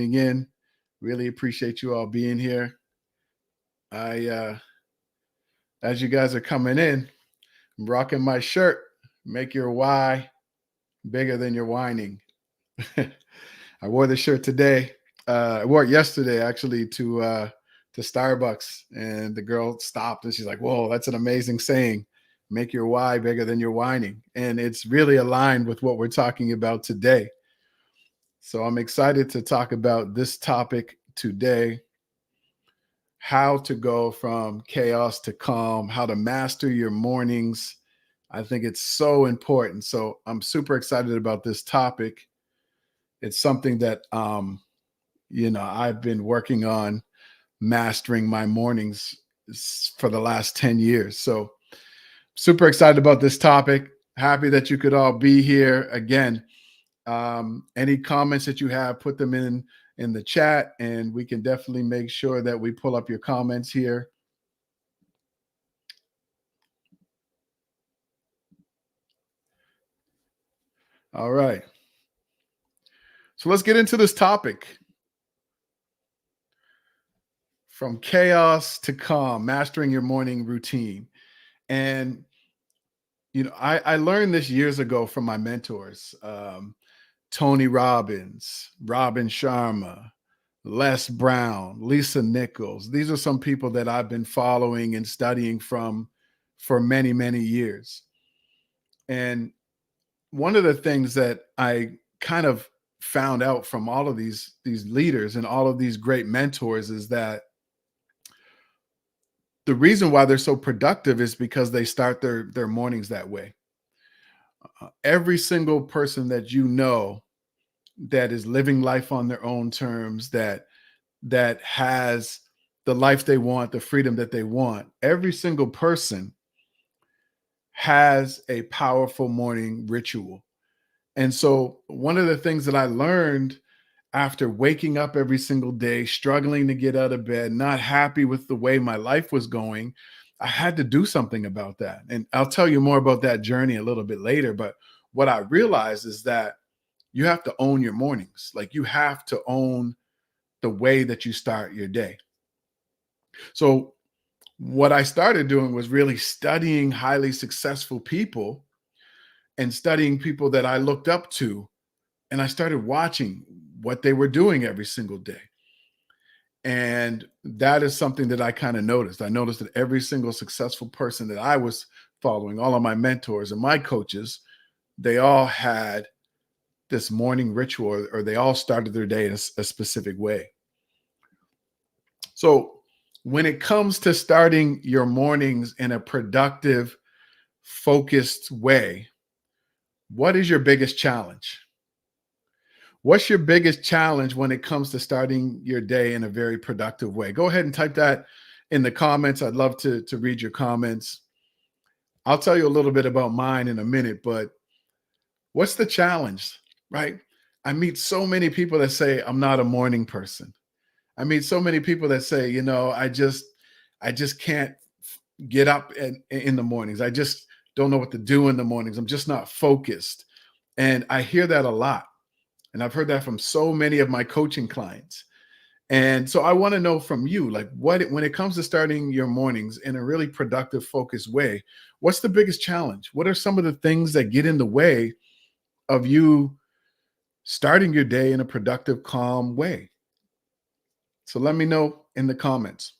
in. Really appreciate you all being here. As you guys are coming in, I'm rocking my shirt. Make your why bigger than your whining. I wore this shirt today. I wore it yesterday actually to Starbucks, and the girl stopped and she's like, "Whoa, that's an amazing saying. Make your why bigger than your whining." And it's really aligned with what we're talking about today. So I'm excited to talk about this topic today: how to go from chaos to calm, how to master your mornings. I think it's so important. So I'm super excited about this topic. It's something that I've been working on mastering my mornings for the last 10 years. So super excited about this topic. Happy that you could all be here again. Any comments that you have, put them in the chat, and we can definitely make sure that we pull up your comments here. All right. So let's get into this topic. From chaos to calm, mastering your morning routine. And, I learned this years ago from my mentors, Tony Robbins, Robin Sharma, Les Brown, Lisa Nichols. These are some people that I've been following and studying from for many, many years. And one of the things that I kind of found out from all of these leaders and all of these great mentors is that the reason why they're so productive is because they start their mornings that way. Every single person that you know that is living life on their own terms, that has the life they want, the freedom that they want, every single person has a powerful morning ritual. And so one of the things that I learned after waking up every single day, struggling to get out of bed, not happy with the way my life was going, I had to do something about that. And I'll tell you more about that journey a little bit later. But what I realized is that you have to own your mornings. Like, you have to own the way that you start your day. So what I started doing was really studying highly successful people and studying people that I looked up to. And I started watching what they were doing every single day. And that is something that I kind of noticed. I noticed that every single successful person that I was following, all of my mentors and my coaches, they all had this morning ritual, or they all started their day in a specific way. So when it comes to starting your mornings in a productive, focused way, what is your biggest challenge? What's your biggest challenge when it comes to starting your day in a very productive way? Go ahead and type that in the comments. I'd love to read your comments. I'll tell you a little bit about mine in a minute, but what's the challenge, right? I meet so many people that say, I'm not a morning person. I meet so many people that say, I just can't get up in the mornings. I just don't know what to do in the mornings. I'm just not focused. And I hear that a lot. And I've heard that from so many of my coaching clients. And so I want to know from you, like, when it comes to starting your mornings in a really productive, focused way, what's the biggest challenge? What are some of the things that get in the way of you starting your day in a productive, calm way? So let me know in the comments.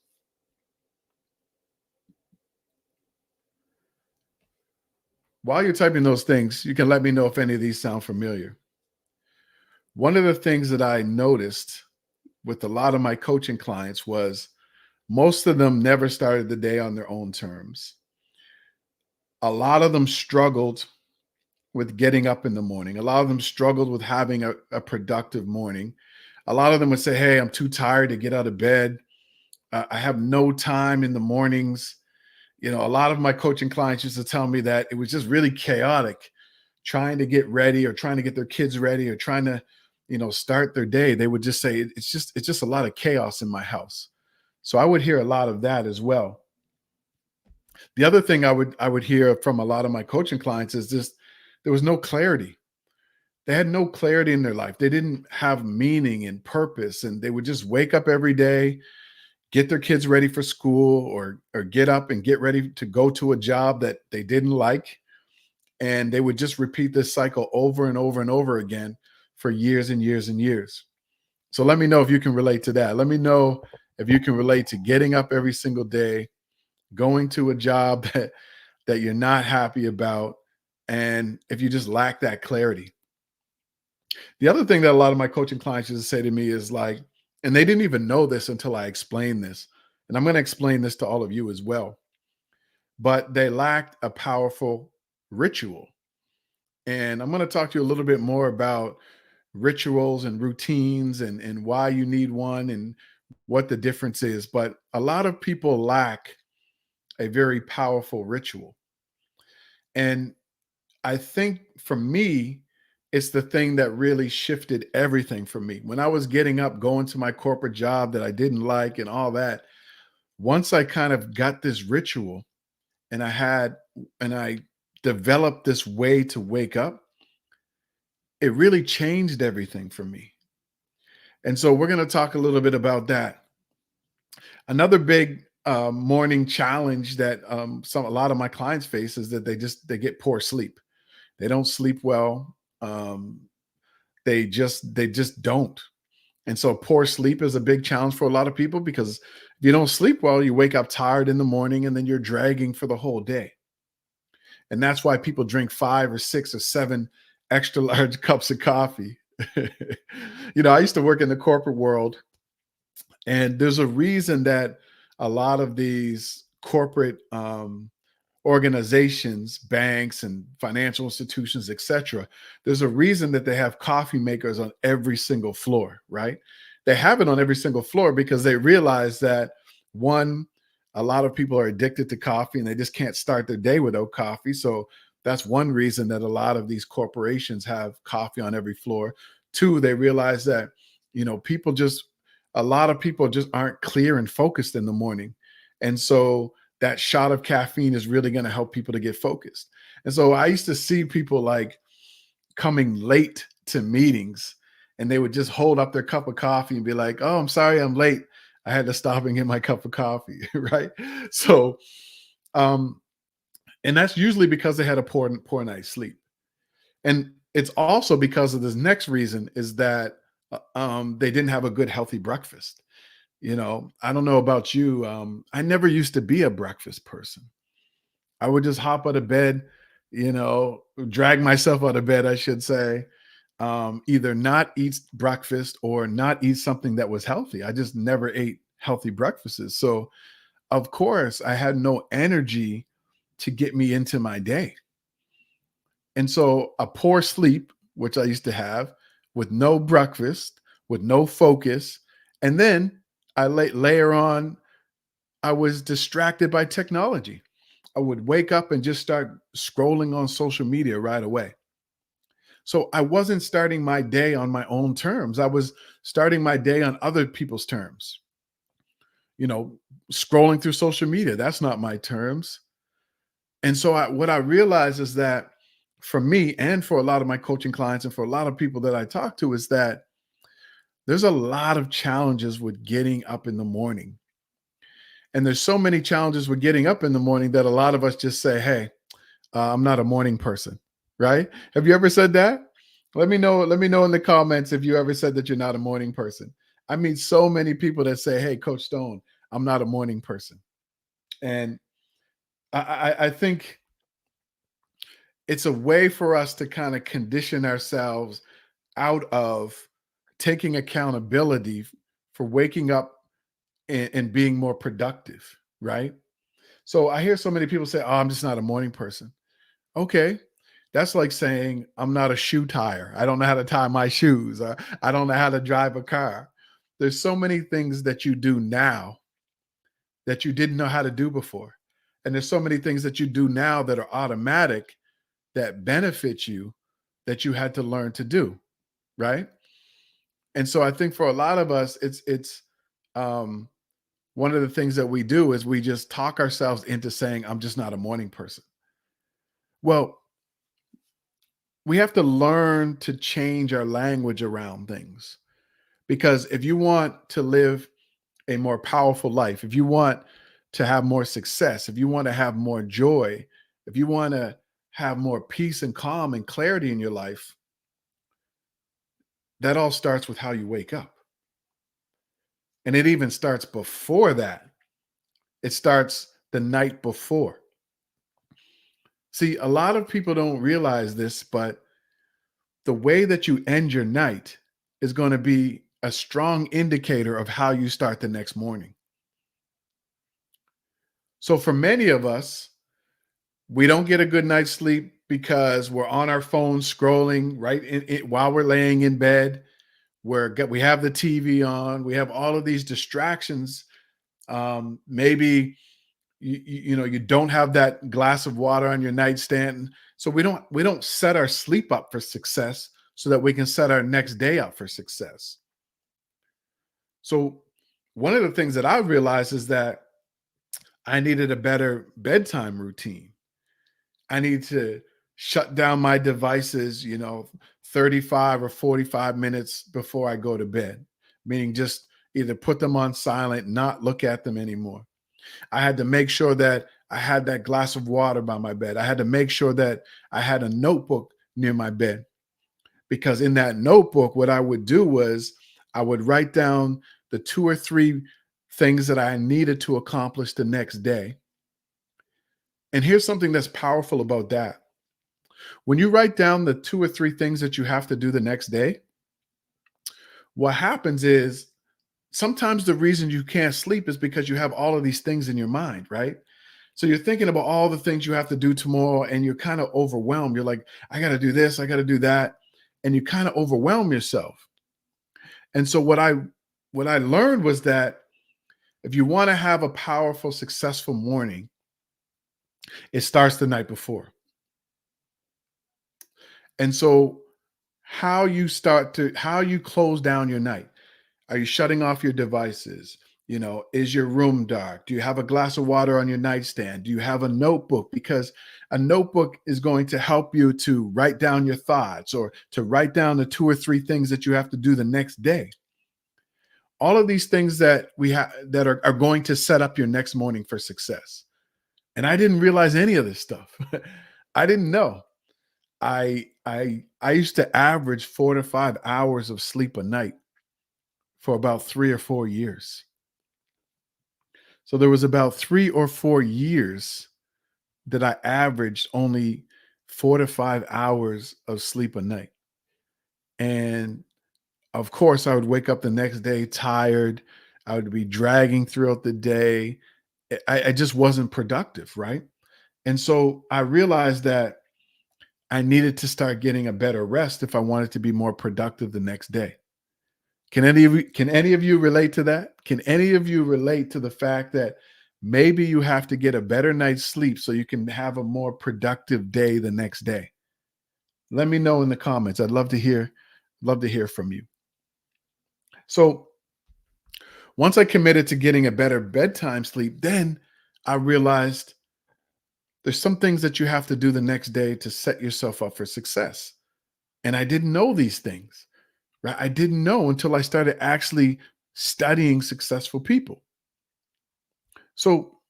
While you're typing those things, you can let me know if any of these sound familiar. One of the things that I noticed with a lot of my coaching clients was most of them never started the day on their own terms. A lot of them struggled with getting up in the morning. A lot of them struggled with having a productive morning. A lot of them would say, hey, I'm too tired to get out of bed. I have no time in the mornings. A lot of my coaching clients used to tell me that it was just really chaotic trying to get ready, or trying to get their kids ready, or trying to, start their day. They would just say, it's just a lot of chaos in my house. So I would hear a lot of that as well. The other thing I would hear from a lot of my coaching clients is just there was no clarity. They had no clarity in their life. They didn't have meaning and purpose, and they would just wake up every day, get their kids ready for school, or get up and get ready to go to a job that they didn't like, and they would just repeat this cycle over and over and over again for years and years and years. So let me know if you can relate to that. Let me know if you can relate to getting up every single day, going to a job that you're not happy about, and if you just lack that clarity. The other thing that a lot of my coaching clients used to say to me is like, and they didn't even know this until I explained this, and I'm going to explain this to all of you as well, but they lacked a powerful ritual. And I'm going to talk to you a little bit more about rituals and routines and why you need one and what the difference is. But a lot of people lack a very powerful ritual. And I think for me, it's the thing that really shifted everything for me. When I was getting up, going to my corporate job that I didn't like and all that, once I kind of got this ritual and I developed this way to wake up, it really changed everything for me. And so we're going to talk a little bit about that. Another big morning challenge that a lot of my clients face is that they get poor sleep. They don't sleep well. They just don't. And so poor sleep is a big challenge for a lot of people because if you don't sleep well, you wake up tired in the morning and then you're dragging for the whole day. And that's why people drink 5 or 6 or 7 extra large cups of coffee. I used to work in the corporate world, and there's a reason that a lot of these corporate organizations, banks, and financial institutions, etc., there's a reason that they have coffee makers on every single floor, right? They have it on every single floor because they realize that one, a lot of people are addicted to coffee and they just can't start their day without coffee. So that's one reason that a lot of these corporations have coffee on every floor. Two, they realize that, people just, a lot of people just aren't clear and focused in the morning. And so that shot of caffeine is really going to help people to get focused. And so I used to see people like coming late to meetings and they would just hold up their cup of coffee and be like, "Oh, I'm sorry, I'm late. I had to stop and get my cup of coffee." Right. So, um, and that's usually because they had a poor night's sleep. And it's also because of this next reason is that they didn't have a good, healthy breakfast. I don't know about you. I never used to be a breakfast person. I would just hop out of bed, drag myself out of bed, I should say, either not eat breakfast or not eat something that was healthy. I just never ate healthy breakfasts. So, of course, I had no energy to get me into my day. And so, a poor sleep, which I used to have, with no breakfast, with no focus, and then layer on, I was distracted by technology. I would wake up and just start scrolling on social media right away. So I wasn't starting my day on my own terms. I was starting my day on other people's terms. You know, Scrolling through social media, that's not my terms. And so what I realized is that for me and for a lot of my coaching clients and for a lot of people that I talk to is that there's a lot of challenges with getting up in the morning. And there's so many challenges with getting up in the morning that a lot of us just say, "Hey, I'm not a morning person," right? Have you ever said that? Let me know. Let me know in the comments if you ever said that you're not a morning person. I meet so many people that say, "Hey, Coach Stone, I'm not a morning person," and I think it's a way for us to kind of condition ourselves out of taking accountability for waking up and being more productive, right? So I hear so many people say, "Oh, I'm just not a morning person." Okay. That's like saying, "I'm not a shoe tire. I don't know how to tie my shoes. I don't know how to drive a car." There's so many things that you do now that you didn't know how to do before. And there's so many things that you do now that are automatic that benefit you that you had to learn to do, right? And so I think for a lot of us, it's um, one of the things that we do is we just talk ourselves into saying, "I'm just not a morning person." Well, we have to learn to change our language around things. Because if you want to live a more powerful life, if you want to have more success, if you want to have more joy, if you want to have more peace and calm and clarity in your life, that all starts with how you wake up. And it even starts before that. It starts the night before. See, a lot of people don't realize this, but the way that you end your night is going to be a strong indicator of how you start the next morning. So for many of us, we don't get a good night's sleep because we're on our phones scrolling while we're laying in bed. We have the TV on. We have all of these distractions. Maybe you don't have that glass of water on your nightstand, so we don't set our sleep up for success so that we can set our next day up for success. So one of the things that I realized is that I needed a better bedtime routine. I need to shut down my devices, 35 or 45 minutes before I go to bed, meaning just either put them on silent, not look at them anymore. I had to make sure that I had that glass of water by my bed. I had to make sure that I had a notebook near my bed, because in that notebook, what I would do was I would write down the two or three things that I needed to accomplish the next day. And here's something that's powerful about that. When you write down the two or three things that you have to do the next day, what happens is sometimes the reason you can't sleep is because you have all of these things in your mind, right? So you're thinking about all the things you have to do tomorrow and you're kind of overwhelmed. You're like, I got to do this, I got to do that. And you kind of overwhelm yourself. And so what I learned was that if you want to have a powerful, successful morning, it starts the night before. And so how you close down your night. Are you shutting off your devices? Is your room dark? Do you have a glass of water on your nightstand? Do you have a notebook? Because a notebook is going to help you to write down your thoughts or to write down the two or three things that you have to do the next day. All of these things that we have that are going to set up your next morning for success. And I didn't realize any of this stuff. I didn't know. I used to average 4 to 5 hours of sleep a night for about 3 or 4 years. So there was about 3 or 4 years that I averaged only 4 to 5 hours of sleep a night. And of course, I would wake up the next day tired. I would be dragging throughout the day. I just wasn't productive, right? And so I realized that I needed to start getting a better rest if I wanted to be more productive the next day. Can any of you relate to that? Can any of you relate to the fact that maybe you have to get a better night's sleep so you can have a more productive day the next day? Let me know in the comments. I'd love to hear from you. So once I committed to getting a better bedtime sleep, then I realized there's some things that you have to do the next day to set yourself up for success. And I didn't know these things, right? I didn't know until I started actually studying successful people. So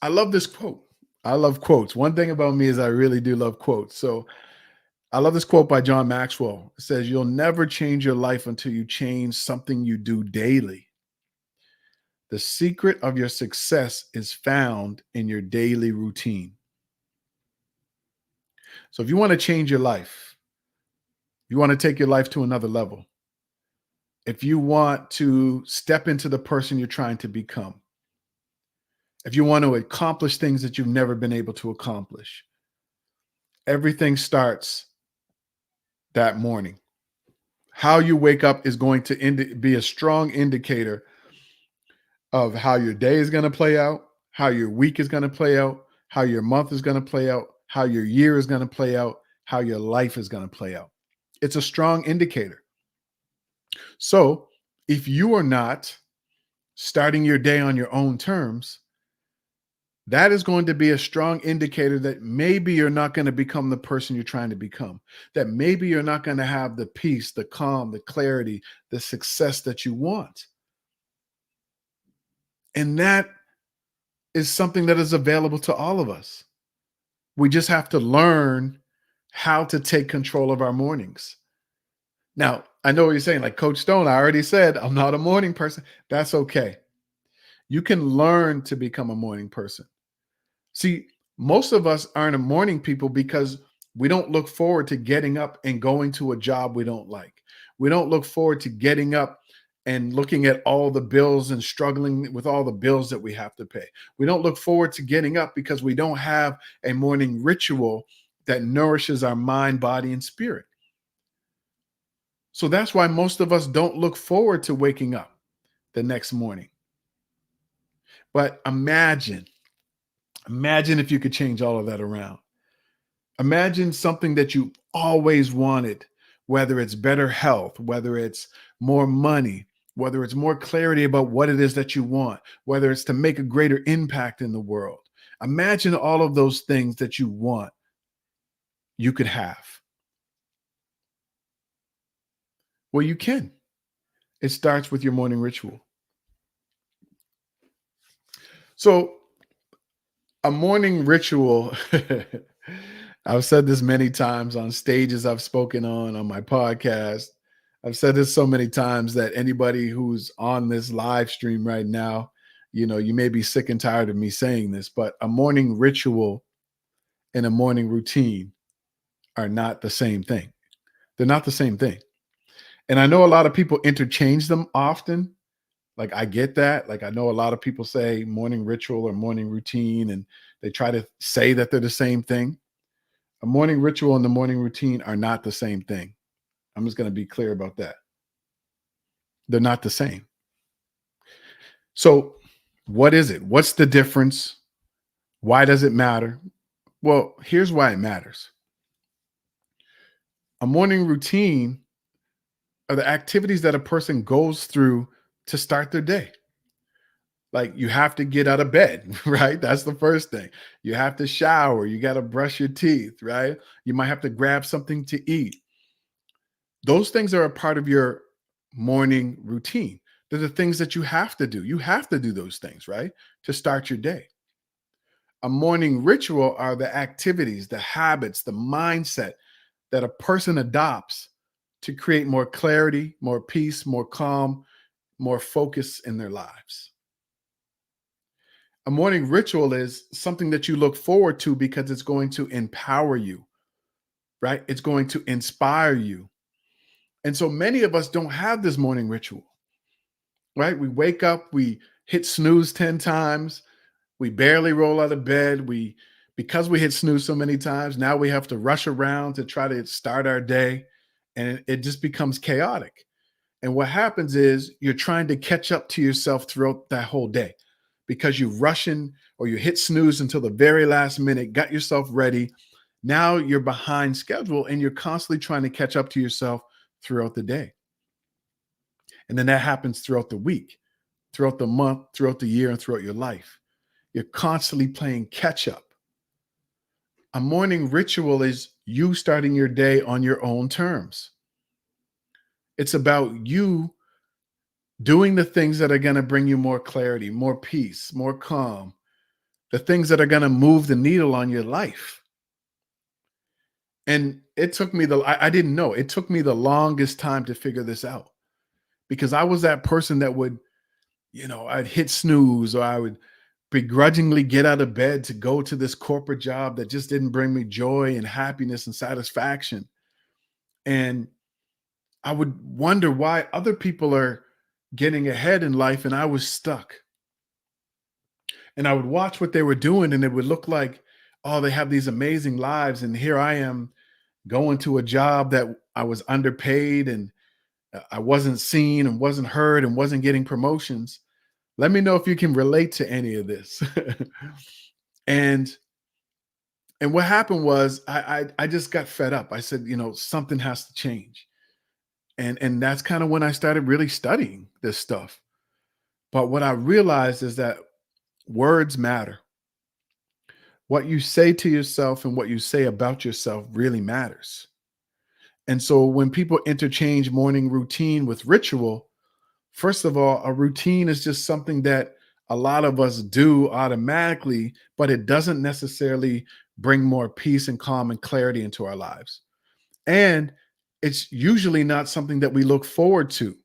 I love this quote. I love quotes. One thing about me is I really do love quotes. So I love this quote by John Maxwell. It says, "You'll never change your life until you change something you do daily. The secret of your success is found in your daily routine." So if you want to change your life, you want to take your life to another level, if you want to step into the person you're trying to become, if you want to accomplish things that you've never been able to accomplish, everything starts that morning. How you wake up is going to be a strong indicator of how your day is going to play out, how your week is going to play out, how your month is going to play out, how your year is going to play out, how your life is going to play out. It's a strong indicator. So if you are not starting your day on your own terms, that is going to be a strong indicator that maybe you're not going to become the person you're trying to become, that maybe you're not going to have the peace, the calm, the clarity, the success that you want. And that is something that is available to all of us. We just have to learn how to take control of our mornings. Now, I know what you're saying. Like Coach Stone, I already said, I'm not a morning person. That's okay. You can learn to become a morning person. See, most of us aren't a morning people because we don't look forward to getting up and going to a job we don't like. We don't look forward to getting up and looking at all the bills and struggling with all the bills that we have to pay. We don't look forward to getting up because we don't have a morning ritual that nourishes our mind, body, and spirit. So that's why most of us don't look forward to waking up the next morning. But imagine if you could change all of that around. Imagine something that you always wanted, whether it's better health, whether it's more money, whether it's more clarity about what it is that you want, whether it's to make a greater impact in the world. Imagine all of those things that you want, you could have. Well, you can. It starts with your morning ritual. So, a morning ritual, I've said this many times on stages I've spoken on my podcast. I've said this so many times that anybody who's on this live stream right now, you may be sick and tired of me saying this, but a morning ritual and a morning routine are not the same thing. They're not the same thing. And I know a lot of people interchange them often. Like I get that. Like I know a lot of people say morning ritual or morning routine, and they try to say that they're the same thing. A morning ritual and the morning routine are not the same thing. I'm just going to be clear about that. They're not the same. So, what is it? What's the difference? Why does it matter? Well, here's why it matters. A morning routine are the activities that a person goes through to start their day. Like you have to get out of bed, right? That's the first thing. You have to shower, you got to brush your teeth, right? You might have to grab something to eat. Those things are a part of your morning routine. They're the things that you have to do. You have to do those things, right? To start your day. A morning ritual are the activities, the habits, the mindset that a person adopts to create more clarity, more peace, more calm, more focus in their lives. A morning ritual is something that you look forward to because it's going to empower you, right? It's going to inspire you. And so many of us don't have this morning ritual, right? We wake up, we hit snooze 10 times, we barely roll out of bed. Because we hit snooze so many times, now we have to rush around to try to start our day, and it just becomes chaotic. And what happens is you're trying to catch up to yourself throughout that whole day because you rush in or you hit snooze until the very last minute, got yourself ready. Now you're behind schedule and you're constantly trying to catch up to yourself throughout the day. And then that happens throughout the week, throughout the month, throughout the year, and throughout your life. You're constantly playing catch up. A morning ritual is you starting your day on your own terms. It's about you doing the things that are going to bring you more clarity, more peace, more calm, the things that are going to move the needle on your life. And it took me I didn't know, it took me the longest time to figure this out because I was that person that would, I'd hit snooze or I would begrudgingly get out of bed to go to this corporate job that just didn't bring me joy and happiness and satisfaction. And I would wonder why other people are getting ahead in life and I was stuck. And I would watch what they were doing and it would look like, oh, they have these amazing lives. And here I am going to a job that I was underpaid and I wasn't seen and wasn't heard and wasn't getting promotions. Let me know if you can relate to any of this. and and what happened was I just got fed up. I said, something has to change. And that's kind of when I started really studying this stuff. But what I realized is that words matter. What you say to yourself and what you say about yourself really matters. And so when people interchange morning routine with ritual, first of all, a routine is just something that a lot of us do automatically, but it doesn't necessarily bring more peace and calm and clarity into our lives. And it's usually not something that we look forward to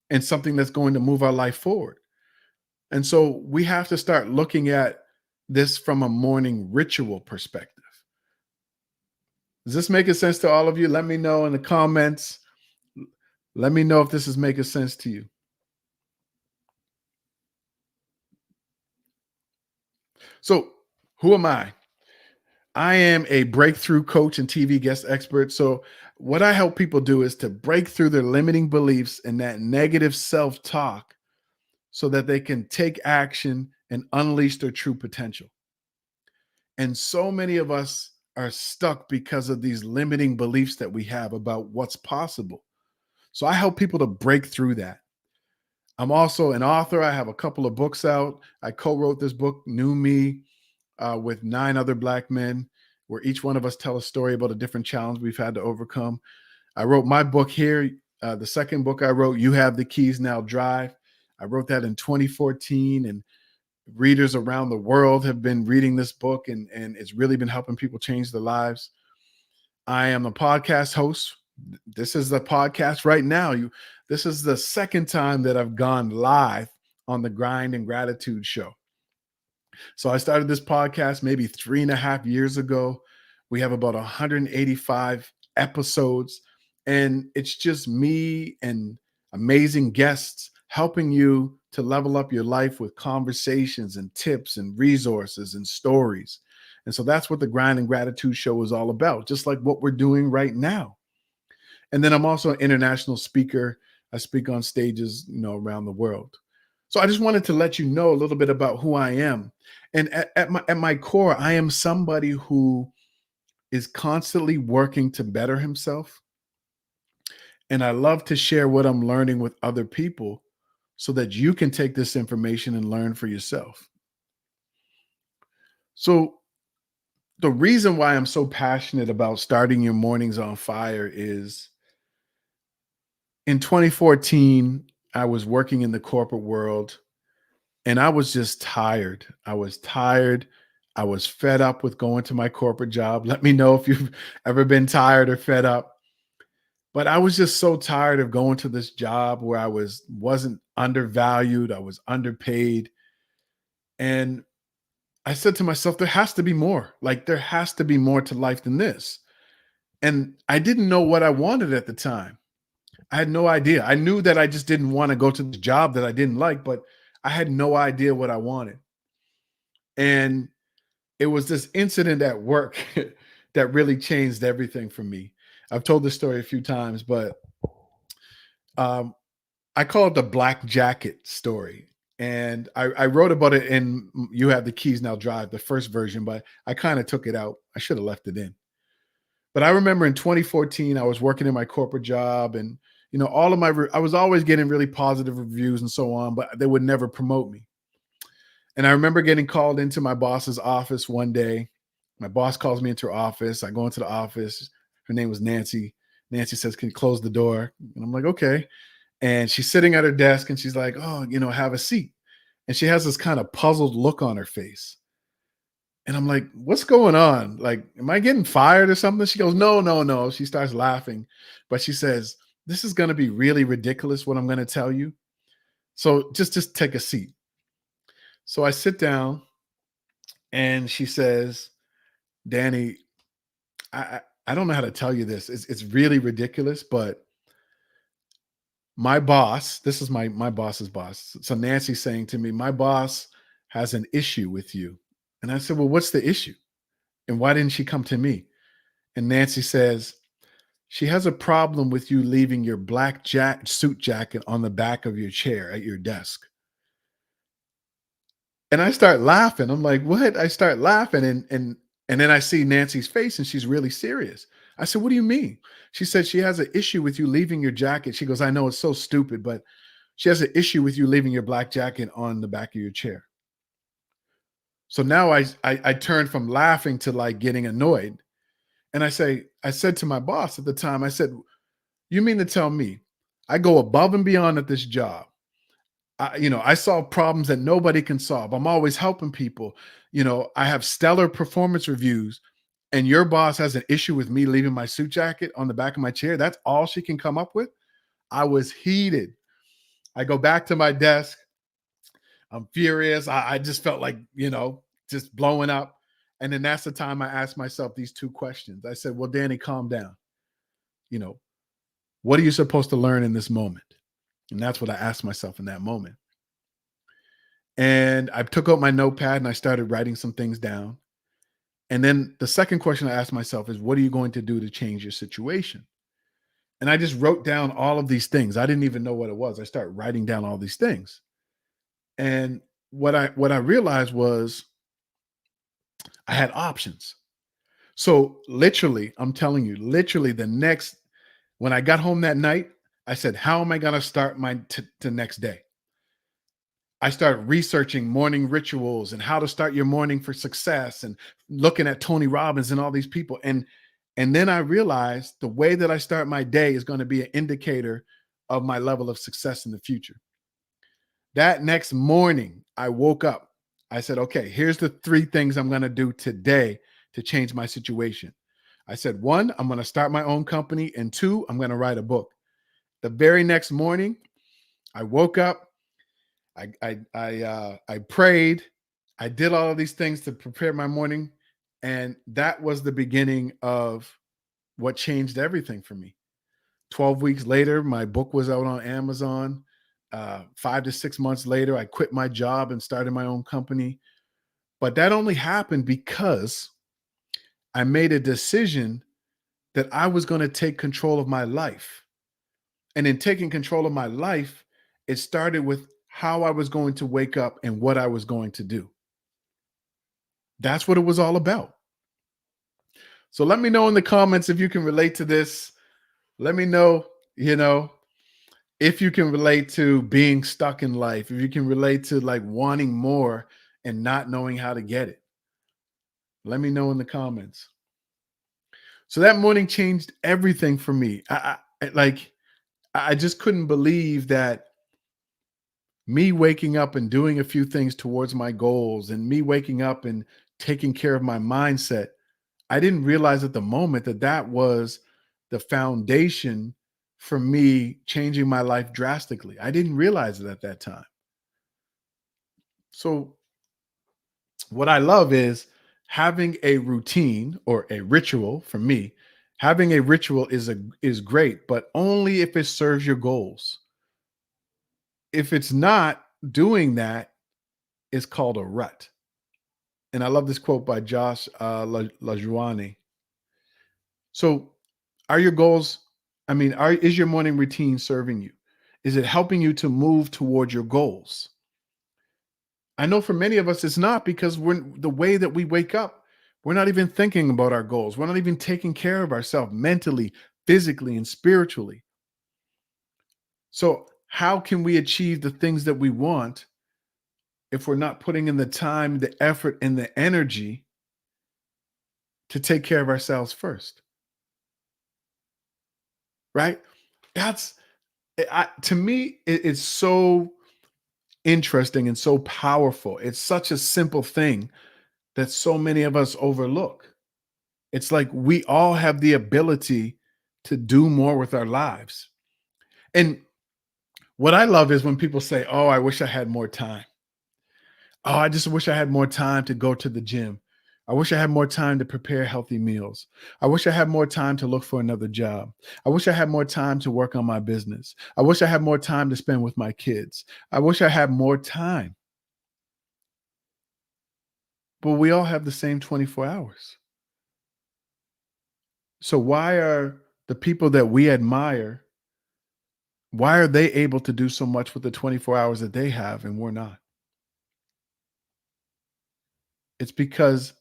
and something that's going to move our life forward. And so we have to start looking at this from a morning ritual perspective. Is this making sense to all of you? Let me know in the comments. Let me know if this is making sense to you. So, who am I? I am a breakthrough coach and TV guest expert. So, what I help people do is to break through their limiting beliefs and that negative self talk so that they can take action and unleash their true potential. And so many of us are stuck because of these limiting beliefs that we have about what's possible. So, I help people to break through that. I'm also an author. I have a couple of books out. I co wrote this book, New Me, with 9 other Black men, where each one of us tell a story about a different challenge we've had to overcome. I wrote my book here. The second book I wrote, You Have the Keys, Now Drive. I wrote that in 2014, and readers around the world have been reading this book, and it's really been helping people change their lives. I am a podcast host. This is the podcast right now. This is the second time that I've gone live on the Grind and Gratitude show. So I started this podcast maybe 3.5 years ago. We have about 185 episodes, and it's just me and amazing guests helping you to level up your life with conversations and tips and resources and stories. And so that's what the Grind and Gratitude show is all about, just like what we're doing right now. And then I'm also an international speaker. I speak on stages, around the world. So I just wanted to let you know a little bit about who I am. And at my core, I am somebody who is constantly working to better himself. And I love to share what I'm learning with other people so that you can take this information and learn for yourself. So the reason why I'm so passionate about starting your mornings on fire is in 2014, I was working in the corporate world and I was just tired. I was tired. I was fed up with going to my corporate job. Let me know if you've ever been tired or fed up. But I was just so tired of going to this job where I wasn't undervalued, I was underpaid. And I said to myself, there has to be more. Like there has to be more to life than this. And I didn't know what I wanted at the time. I had no idea. I knew that I just didn't want to go to the job that I didn't like, but I had no idea what I wanted. And it was this incident at work that really changed everything for me. I've told this story a few times, but um, I call it the black jacket story. And I wrote about it in You Have the Keys Now Drive, the first version, but I kind of took it out. I should have left it in. But I remember in 2014, I was working in my corporate job and, I was always getting really positive reviews and so on, but they would never promote me. And I remember getting called into my boss's office one day. My boss calls me into her office. I go into the office. Her name was Nancy. Nancy says, "Can you close the door?" And I'm like, "Okay." And she's sitting at her desk and she's like, "Oh, have a seat." And she has this kind of puzzled look on her face. And I'm like, "What's going on? Like, am I getting fired or something?" She goes, "No, no, no." She starts laughing, but she says, "This is going to be really ridiculous what I'm going to tell you. So just take a seat." So I sit down and she says, "Danny, I don't know how to tell you this. It's really ridiculous, but my boss, this is my boss's boss. So Nancy's saying to me, my boss has an issue with you." And I said, "Well, what's the issue? And why didn't she come to me?" And Nancy says, "She has a problem with you leaving your black suit jacket on the back of your chair at your desk." And I start laughing. I'm like, "What?" I start laughing and then I see Nancy's face and she's really serious. I said, "What do you mean?" She said she has an issue with you leaving your jacket. She goes, "I know it's so stupid, but she has an issue with you leaving your black jacket on the back of your chair." So now I turned from laughing to like getting annoyed. And I said to my boss at the time, I said, "You mean to tell me I go above and beyond at this job? I solve problems that nobody can solve. I'm always helping people. I have stellar performance reviews, and your boss has an issue with me leaving my suit jacket on the back of my chair. That's all she can come up with." I was heated. I go back to my desk. I'm furious. I just felt like, just blowing up. And then that's the time I asked myself these two questions. I said, "Well, Danny, calm down. You know, what are you supposed to learn in this moment?" And that's what I asked myself in that moment. And I took out my notepad and I started writing some things down. And then the second question I asked myself is, what are you going to do to change your situation? And I just wrote down all of these things. I didn't even know what it was. I started writing down all these things. And what I realized was I had options. So literally, I'm telling you, literally when I got home that night, I said, how am I going to start my next day? I started researching morning rituals and how to start your morning for success and looking at Tony Robbins and all these people. And then I realized the way that I start my day is going to be an indicator of my level of success in the future. That next morning, I woke up. I said, okay, here's the three things I'm going to do today to change my situation. I said, one, I'm going to start my own company. And two, I'm going to write a book. The very next morning, I woke up. I prayed. I did all of these things to prepare my morning. And that was the beginning of what changed everything for me. 12 weeks later, my book was out on Amazon. 5 to 6 months later, I quit my job and started my own company. But that only happened because I made a decision that I was going to take control of my life. And in taking control of my life, it started with how I was going to wake up and what I was going to do. That's what it was all about. So let me know in the comments if you can relate to this. Let me know, if you can relate to being stuck in life, if you can relate to like wanting more and not knowing how to get it. Let me know in the comments. So that morning changed everything for me. I just couldn't believe that me waking up and doing a few things towards my goals and me waking up and taking care of my mindset. I didn't realize at the moment that that was the foundation for me changing my life drastically. I didn't realize it at that time. So what I love is having a routine or a ritual. For me, having a ritual is great, but only if it serves your goals. If it's not doing that, it's called a rut. And I love this quote by Josh LaJuani. So, are your goals? I mean, is your morning routine serving you? Is it helping you to move toward your goals? I know for many of us, it's not, because we're the way that we wake up. We're not even thinking about our goals. We're not even taking care of ourselves mentally, physically, and spiritually. So, how can we achieve the things that we want if we're not putting in the time, the effort, and the energy to take care of ourselves first? Right? That's to me, it's so interesting and so powerful. It's such a simple thing that so many of us overlook. It's like we all have the ability to do more with our lives. And what I love is when people say, "Oh, I wish I had more time. Oh, I just wish I had more time to go to the gym. I wish I had more time to prepare healthy meals. I wish I had more time to look for another job. I wish I had more time to work on my business. I wish I had more time to spend with my kids. I wish I had more time." But we all have the same 24 hours. So why are the people that we admire, why are they able to do so much with the 24 hours that they have and we're not? It's because,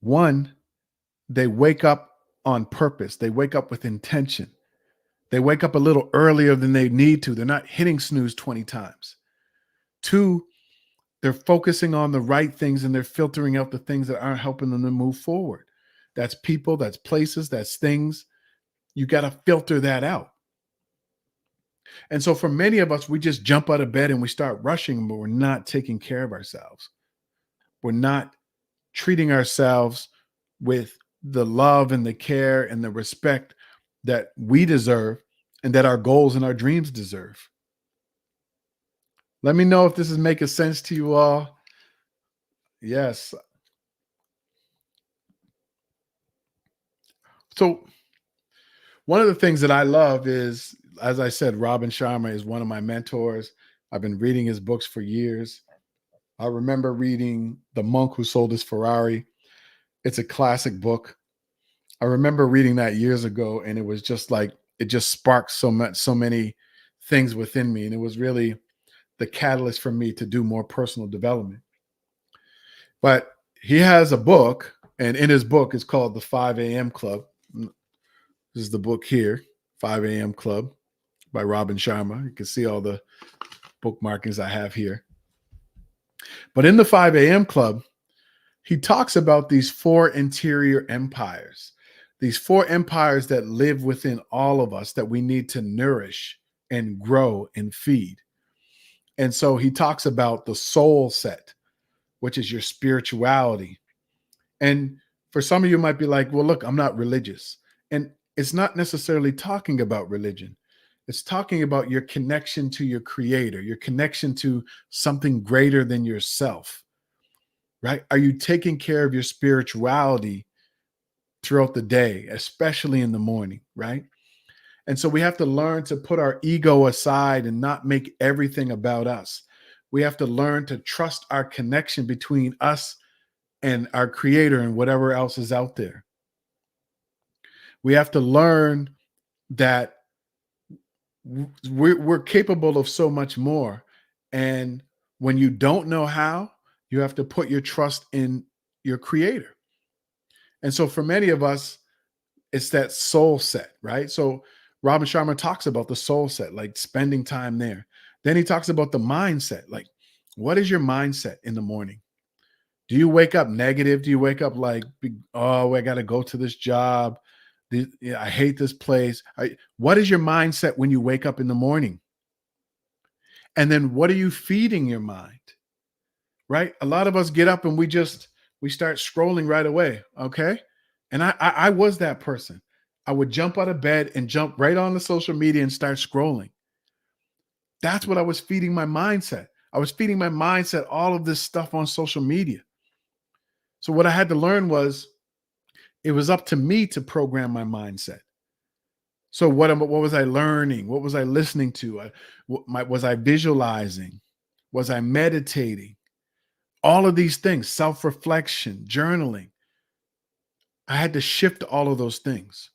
one, they wake up on purpose. They wake up with intention. They wake up a little earlier than they need to. They're not hitting snooze 20 times. Two, They're focusing on the right things and they're filtering out the things that aren't helping them to move forward. That's people, that's places, that's things. You got to filter that out. And so for many of us, we just jump out of bed and we start rushing, but we're not taking care of ourselves. We're not treating ourselves with the love and the care and the respect that we deserve and that our goals and our dreams deserve. Let me know if this is making sense to you all. Yes. So one of the things that I love is, as I said, Robin Sharma is one of my mentors. I've been reading his books for years. I remember reading The Monk Who Sold His Ferrari. It's a classic book. I remember reading that years ago, and it was just like it just sparked so many things within me, and it was really the catalyst for me to do more personal development. But he has a book, and in his book, it's called The 5 a.m. Club. This is the book here, 5 a.m. Club by Robin Sharma. You can see all the bookmarkings I have here. But in the 5 a.m. Club, he talks about these four interior empires, these four empires that live within all of us that we need to nourish and grow and feed. And so he talks about the soul set, which is your spirituality. And for some of you might be like, well, look, I'm not religious. And it's not necessarily talking about religion. It's talking about your connection to your creator, your connection to something greater than yourself, right? Are you taking care of your spirituality throughout the day, especially in the morning, right? And so we have to learn to put our ego aside and not make everything about us. We have to learn to trust our connection between us and our creator and whatever else is out there. We have to learn that we're capable of so much more. And when you don't know how, you have to put your trust in your creator. And so for many of us, it's that soul set, right? So Robin Sharma talks about the soul set, like spending time there. Then he talks about the mindset, like what is your mindset in the morning? Do you wake up negative? Do you wake up like, oh, I got to go to this job? I hate this place. What is your mindset when you wake up in the morning? And then what are you feeding your mind? Right? A lot of us get up and we start scrolling right away. Okay. And I was that person. I would jump out of bed and jump right on the social media and start scrolling. That's what I was feeding my mindset. I was feeding my mindset all of this stuff on social media. So what I had to learn was it was up to me to program my mindset. So what was I learning? What was I listening to? Was I visualizing? Was I meditating? All of these things, self-reflection, journaling. I had to shift all of those things.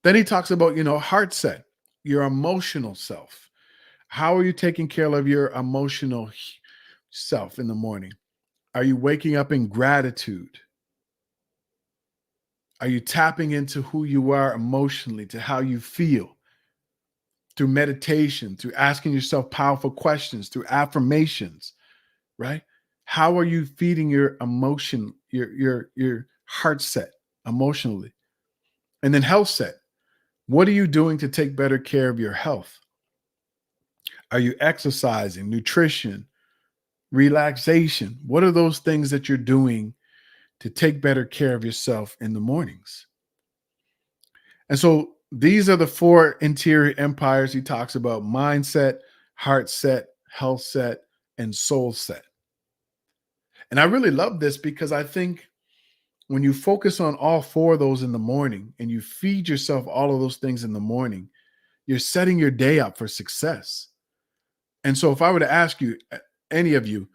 Then he talks about, heart set, your emotional self. How are you taking care of your emotional self in the morning? Are you waking up in gratitude? Are you tapping into who you are emotionally, to how you feel? Through meditation, through asking yourself powerful questions, through affirmations, right? How are you feeding your emotion, your heart set emotionally? And then health set. What are you doing to take better care of your health? Are you exercising, nutrition, relaxation? What are those things that you're doing to take better care of yourself in the mornings? And so these are the four interior empires he talks about: mindset, heart set, health set, and soul set. And I really love this because I think when you focus on all four of those in the morning and you feed yourself all of those things in the morning, you're setting your day up for success. And so if I were to ask you, any of you,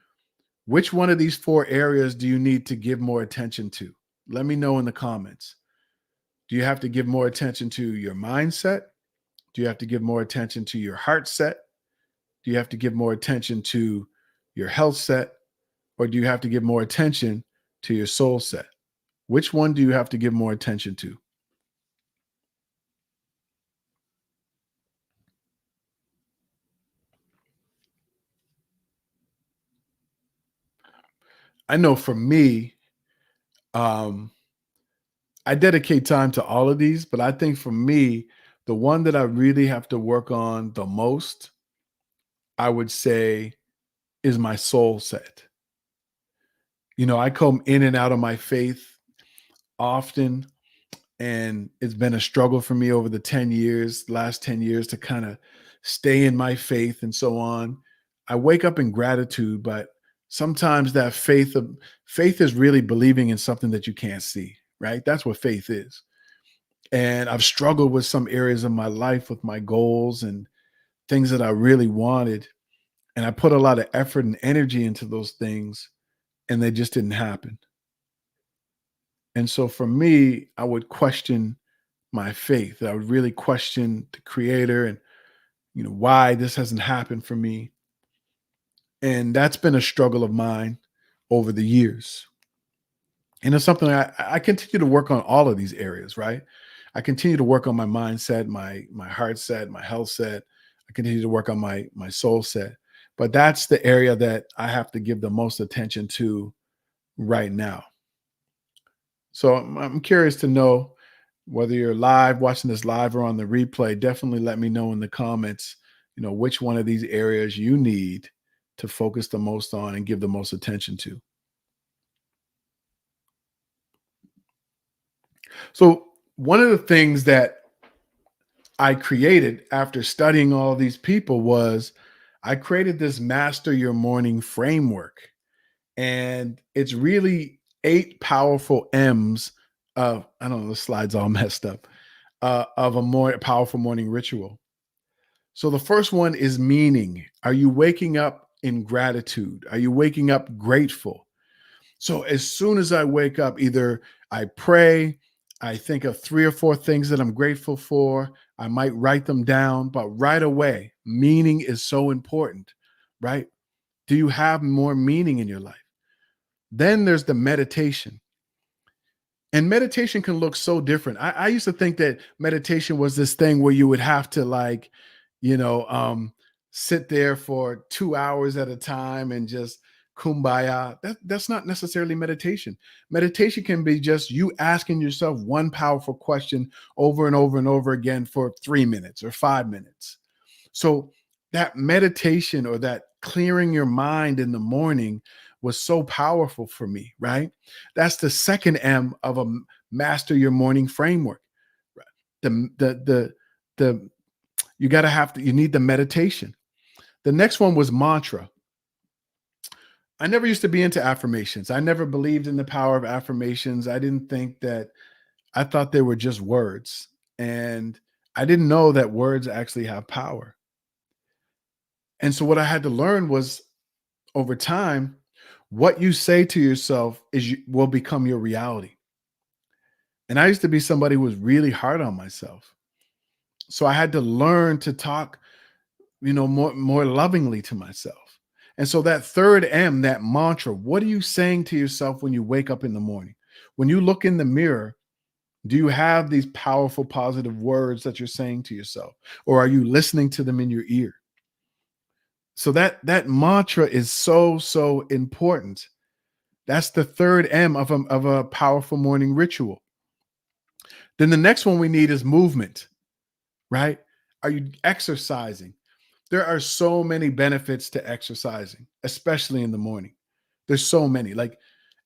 which one of these four areas do you need to give more attention to? Let me know in the comments. Do you have to give more attention to your mindset? Do you have to give more attention to your heart set? Do you have to give more attention to your health set? Or do you have to give more attention to your soul set? Which one do you have to give more attention to? I know for me, um, I dedicate time to all of these, but I think for me, the one that I really have to work on the most, I would say, is my soul set. I come in and out of my faith often, and it's been a struggle for me over the last 10 years to kind of stay in my faith and so on. I wake up in gratitude, but sometimes that faith is really believing in something that you can't see, right? That's what faith is. And I've struggled with some areas of my life with my goals and things that I really wanted. And I put a lot of effort and energy into those things, and they just didn't happen. And so for me, I would question my faith. I would really question the creator and why this hasn't happened for me. And that's been a struggle of mine over the years. And it's something I continue to work on all of these areas, right? I continue to work on my mindset, my heart set, my health set. I continue to work on my soul set. But that's the area that I have to give the most attention to right now. So I'm curious to know whether you're live, watching this live or on the replay. Definitely let me know in the comments, which one of these areas you need to focus the most on and give the most attention to. So one of the things that I created after studying all these people was I created this master your morning framework. And it's really 8 powerful M's of, I don't know, the slide's all messed up, of a more powerful morning ritual. So the first one is meaning. Are you waking up in gratitude? Are you waking up grateful? So as soon as I wake up, either I pray, I think of 3 or 4 things that I'm grateful for. I might write them down, but right away, meaning is so important, right? Do you have more meaning in your life? Then there's the meditation. And meditation can look so different. I used to think that meditation was this thing where you would have to you know, um, sit there for 2 hours at a time and just kumbaya. That's not necessarily meditation. Meditation can be just you asking yourself one powerful question over and over and over again for 3 minutes or 5 minutes. So that meditation or that clearing your mind in the morning was so powerful for me, right? That's the second M of a master your morning framework. Right? The you got to have to you need the meditation. The next one was mantra. I never used to be into affirmations. I never believed in the power of affirmations. I didn't think that I thought they were just words. And I didn't know that words actually have power. And so what I had to learn was over time, what you say to yourself will become your reality. And I used to be somebody who was really hard on myself. So I had to learn to talk, more lovingly to myself. And so that third M, that mantra, what are you saying to yourself when you wake up in the morning? When you look in the mirror, do you have these powerful positive words that you're saying to yourself? Or are you listening to them in your ear? So that mantra is so important. That's the third M of a powerful morning ritual. Then the next one we need is movement, right? Are you exercising? There are so many benefits to exercising, especially in the morning. There's so many. Like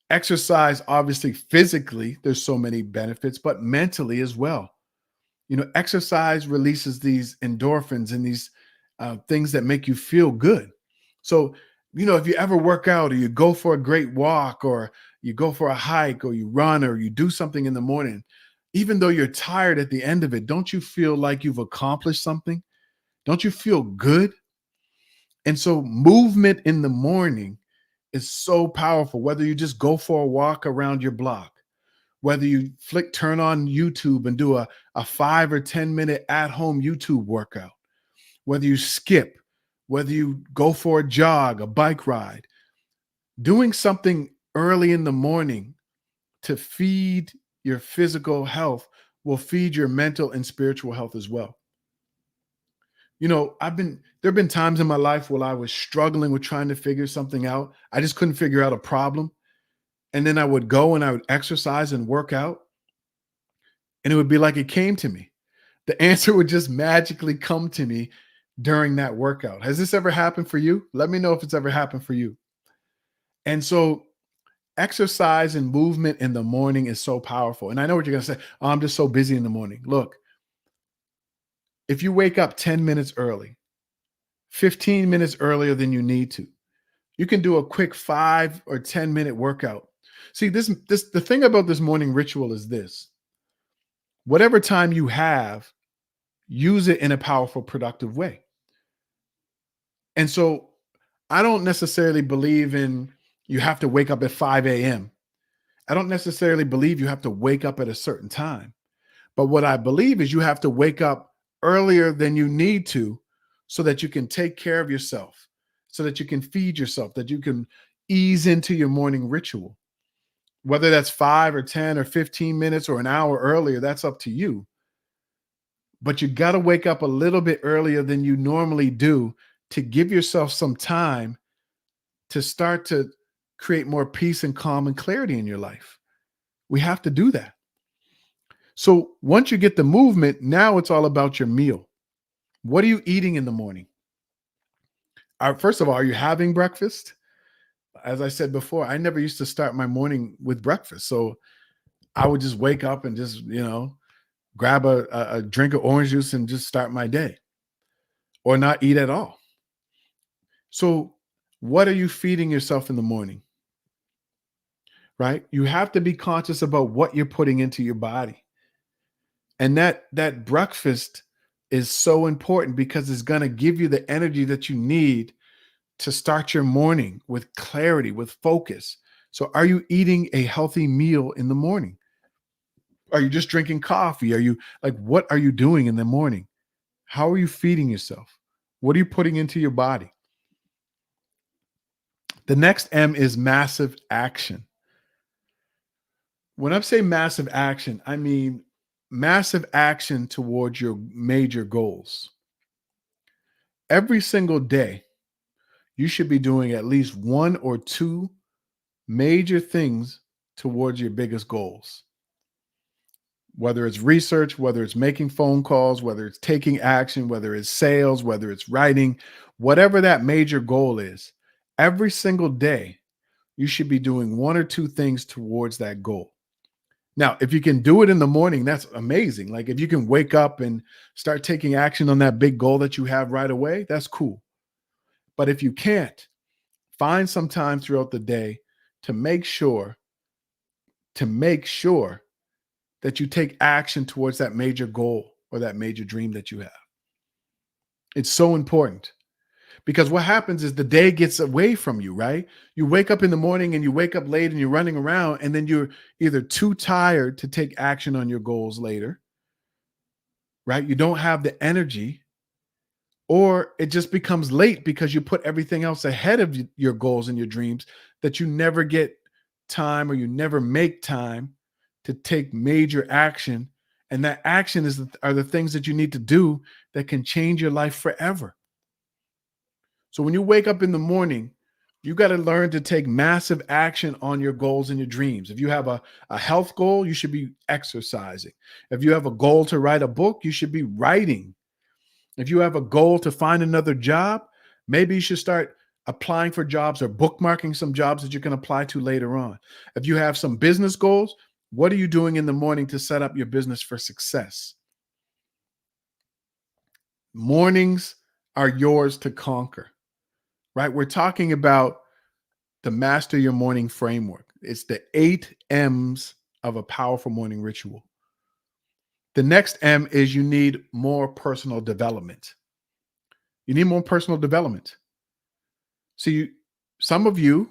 exercise, obviously, physically, there's so many benefits, but mentally as well. Exercise releases these endorphins and these things that make you feel good. So, if you ever work out or you go for a great walk or you go for a hike or you run or you do something in the morning, even though you're tired at the end of it, don't you feel like you've accomplished something? Don't you feel good? And so, movement in the morning is so powerful, whether you just go for a walk around your block, whether you turn on YouTube and do a 5 or 10 minute at home YouTube workout, whether you skip, whether you go for a jog, a bike ride, doing something early in the morning to feed your physical health will feed your mental and spiritual health as well. There have been times in my life where I was struggling with trying to figure something out. I just couldn't figure out a problem. And then I would go and I would exercise and work out, and it would be like it came to me. The answer would just magically come to me during that workout. Has this ever happened for you? Let me know if it's ever happened for you. And so exercise and movement in the morning is so powerful. And I know what you're going to say. Oh, I'm just so busy in the morning. Look, if you wake up 10 minutes early, 15 minutes earlier than you need to, you can do a quick 5 or 10 minute workout. See, the thing about this morning ritual is this. Whatever time you have, use it in a powerful, productive way. And so I don't necessarily believe in you have to wake up at 5 a.m. I don't necessarily believe you have to wake up at a certain time. But what I believe is you have to wake up earlier than you need to so that you can take care of yourself, so that you can feed yourself, that you can ease into your morning ritual. Whether that's 5 or 10 or 15 minutes or an hour earlier, that's up to you. But you got to wake up a little bit earlier than you normally do to give yourself some time to start to create more peace and calm and clarity in your life. We have to do that. So once you get the movement, now it's all about your meal. What are you eating in the morning? First of all, are you having breakfast? As I said before, I never used to start my morning with breakfast. So I would just wake up and just, grab a drink of orange juice and just start my day or not eat at all. So what are you feeding yourself in the morning? Right? You have to be conscious about what you're putting into your body. And that breakfast is so important because it's going to give you the energy that you need to start your morning with clarity, with focus. So are you eating a healthy meal in the morning? Are you just drinking coffee? Are you what are you doing in the morning? How are you feeding yourself? What are you putting into your body? The next M is massive action. When I say massive action, I mean massive action towards your major goals. Every single day, you should be doing at least one or two major things towards your biggest goals. Whether it's research, whether it's making phone calls, whether it's taking action, whether it's sales, whether it's writing, whatever that major goal is, every single day, you should be doing one or two things towards that goal. Now, if you can do it in the morning, that's amazing. Like if you can wake up and start taking action on that big goal that you have right away, that's cool. But if you can't, find some time throughout the day to make sure that you take action towards that major goal or that major dream that you have. It's so important because what happens is the day gets away from you, right? You wake up in the morning and you wake up late and you're running around, and then you're either too tired to take action on your goals later, right? You don't have the energy, or it just becomes late because you put everything else ahead of your goals and your dreams that you never get time or you never make time to take major action. And that action are the things that you need to do that can change your life forever. So when you wake up in the morning, you got to learn to take massive action on your goals and your dreams. If you have a health goal, you should be exercising. If you have a goal to write a book, you should be writing. If you have a goal to find another job, maybe you should start applying for jobs or bookmarking some jobs that you can apply to later on. If you have some business goals, what are you doing in the morning to set up your business for success? Mornings are yours to conquer, right? We're talking about the Master Your Morning framework. It's the 8 M's of a powerful morning ritual. The next M is you need more personal development. You need more personal development. See, some of you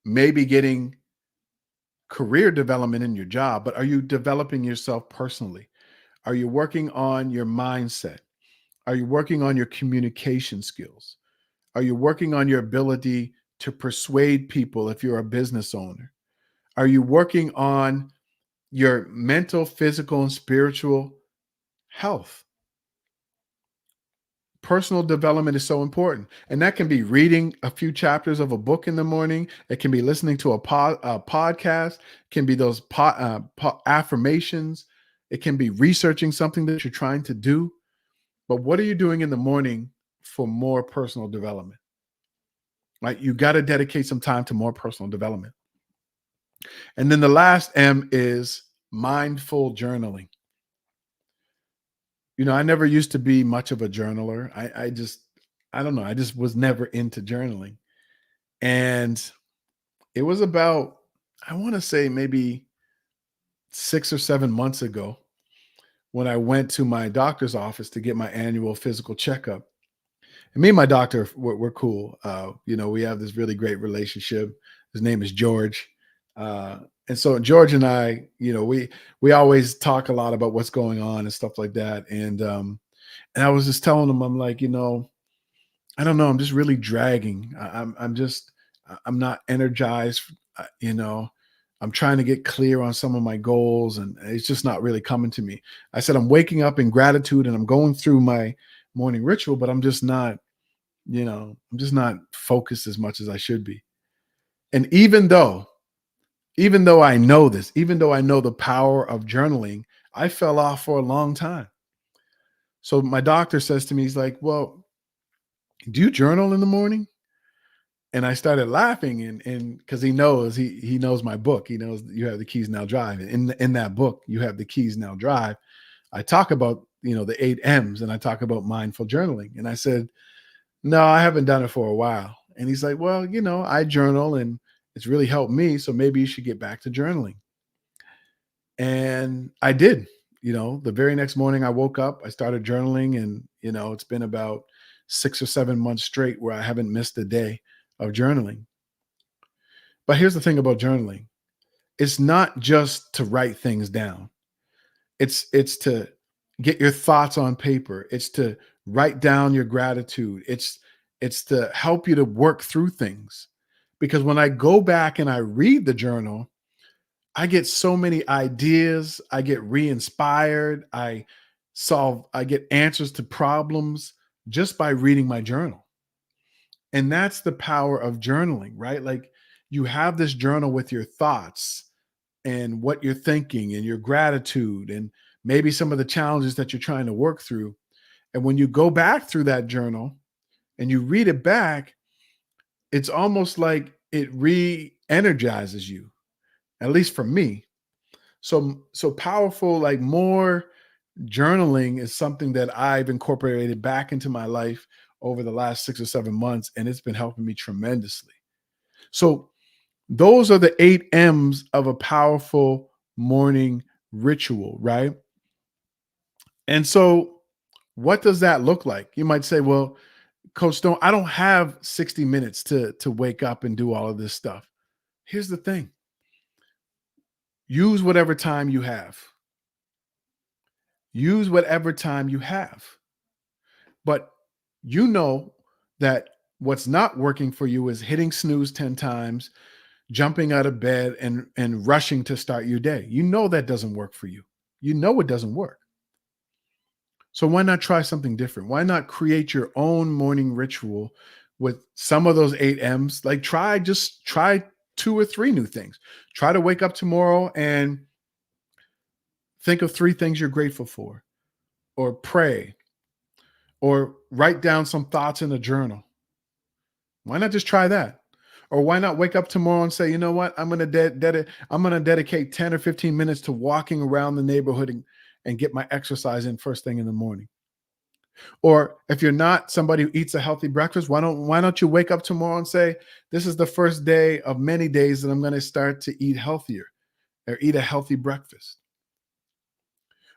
may be getting career development in your job, but are you developing yourself personally? Are you working on your mindset? Are you working on your communication skills? Are you working on your ability to persuade people if you're a business owner? Are you working on your mental, physical, and spiritual health? Personal development is so important. And that can be reading a few chapters of a book in the morning. It can be listening to a podcast. It can be those affirmations. It can be researching something that you're trying to do. But what are you doing in the morning for more personal development? Right? You got to dedicate some time to more personal development. And then the last M is mindful journaling. I never used to be much of a journaler. I don't know. I just was never into journaling. And it was about, I want to say maybe 6 or 7 months ago when I went to my doctor's office to get my annual physical checkup. And me and my doctor, we're cool. We have this really great relationship. His name is George. And so George and I, we always talk a lot about what's going on and stuff like that. And I was just telling him, I'm like, I don't know. I'm just really dragging. I'm not energized. I'm trying to get clear on some of my goals, and it's just not really coming to me. I said, I'm waking up in gratitude and I'm going through my morning ritual, but I'm just not, I'm just not focused as much as I should be. And even though I know this, even though I know the power of journaling, I fell off for a long time. So my doctor says to me, he's like, well, do you journal in the morning? And I started laughing, and because he knows my book. He knows You Have the Keys Now Drive. And in that book, You Have the Keys Now Drive, I talk about, the 8 M's, and I talk about mindful journaling. And I said, no, I haven't done it for a while. And he's like, well, I journal and it's really helped me. So maybe you should get back to journaling. And I did. The very next morning I woke up, I started journaling, and, it's been about 6 or 7 months straight where I haven't missed a day of journaling. But here's the thing about journaling. It's not just to write things down. It's to get your thoughts on paper. It's to write down your gratitude. It's to help you to work through things. Because when I go back and I read the journal, I get so many ideas. I get re-inspired. I get answers to problems just by reading my journal. And that's the power of journaling, right? Like, you have this journal with your thoughts and what you're thinking and your gratitude and maybe some of the challenges that you're trying to work through. And when you go back through that journal and you read it back, it's almost like it re-energizes you, at least for me. So powerful, like, more journaling is something that I've incorporated back into my life over the last 6 or 7 months, and it's been helping me tremendously. So those are the 8 M's of a powerful morning ritual, right? And so what does that look like? You might say, well, Coach Stone, I don't have 60 minutes to wake up and do all of this stuff. Here's the thing. Use whatever time you have. Use whatever time you have. But you know that what's not working for you is hitting snooze 10 times, jumping out of bed and rushing to start your day. You know that doesn't work for you. You know it doesn't work. So why not try something different? Why not create your own morning ritual with some of those 8 M's? Like, try 2 or 3 new things. Try to wake up tomorrow and think of 3 things you're grateful for, or pray, or write down some thoughts in a journal. Why not just try that? Or why not wake up tomorrow and say, you know what, I'm going to dedicate 10 or 15 minutes to walking around the neighborhood and get my exercise in first thing in the morning. Or if you're not somebody who eats a healthy breakfast, why don't you wake up tomorrow and say, this is the first day of many days that I'm going to start to eat healthier, or eat a healthy breakfast.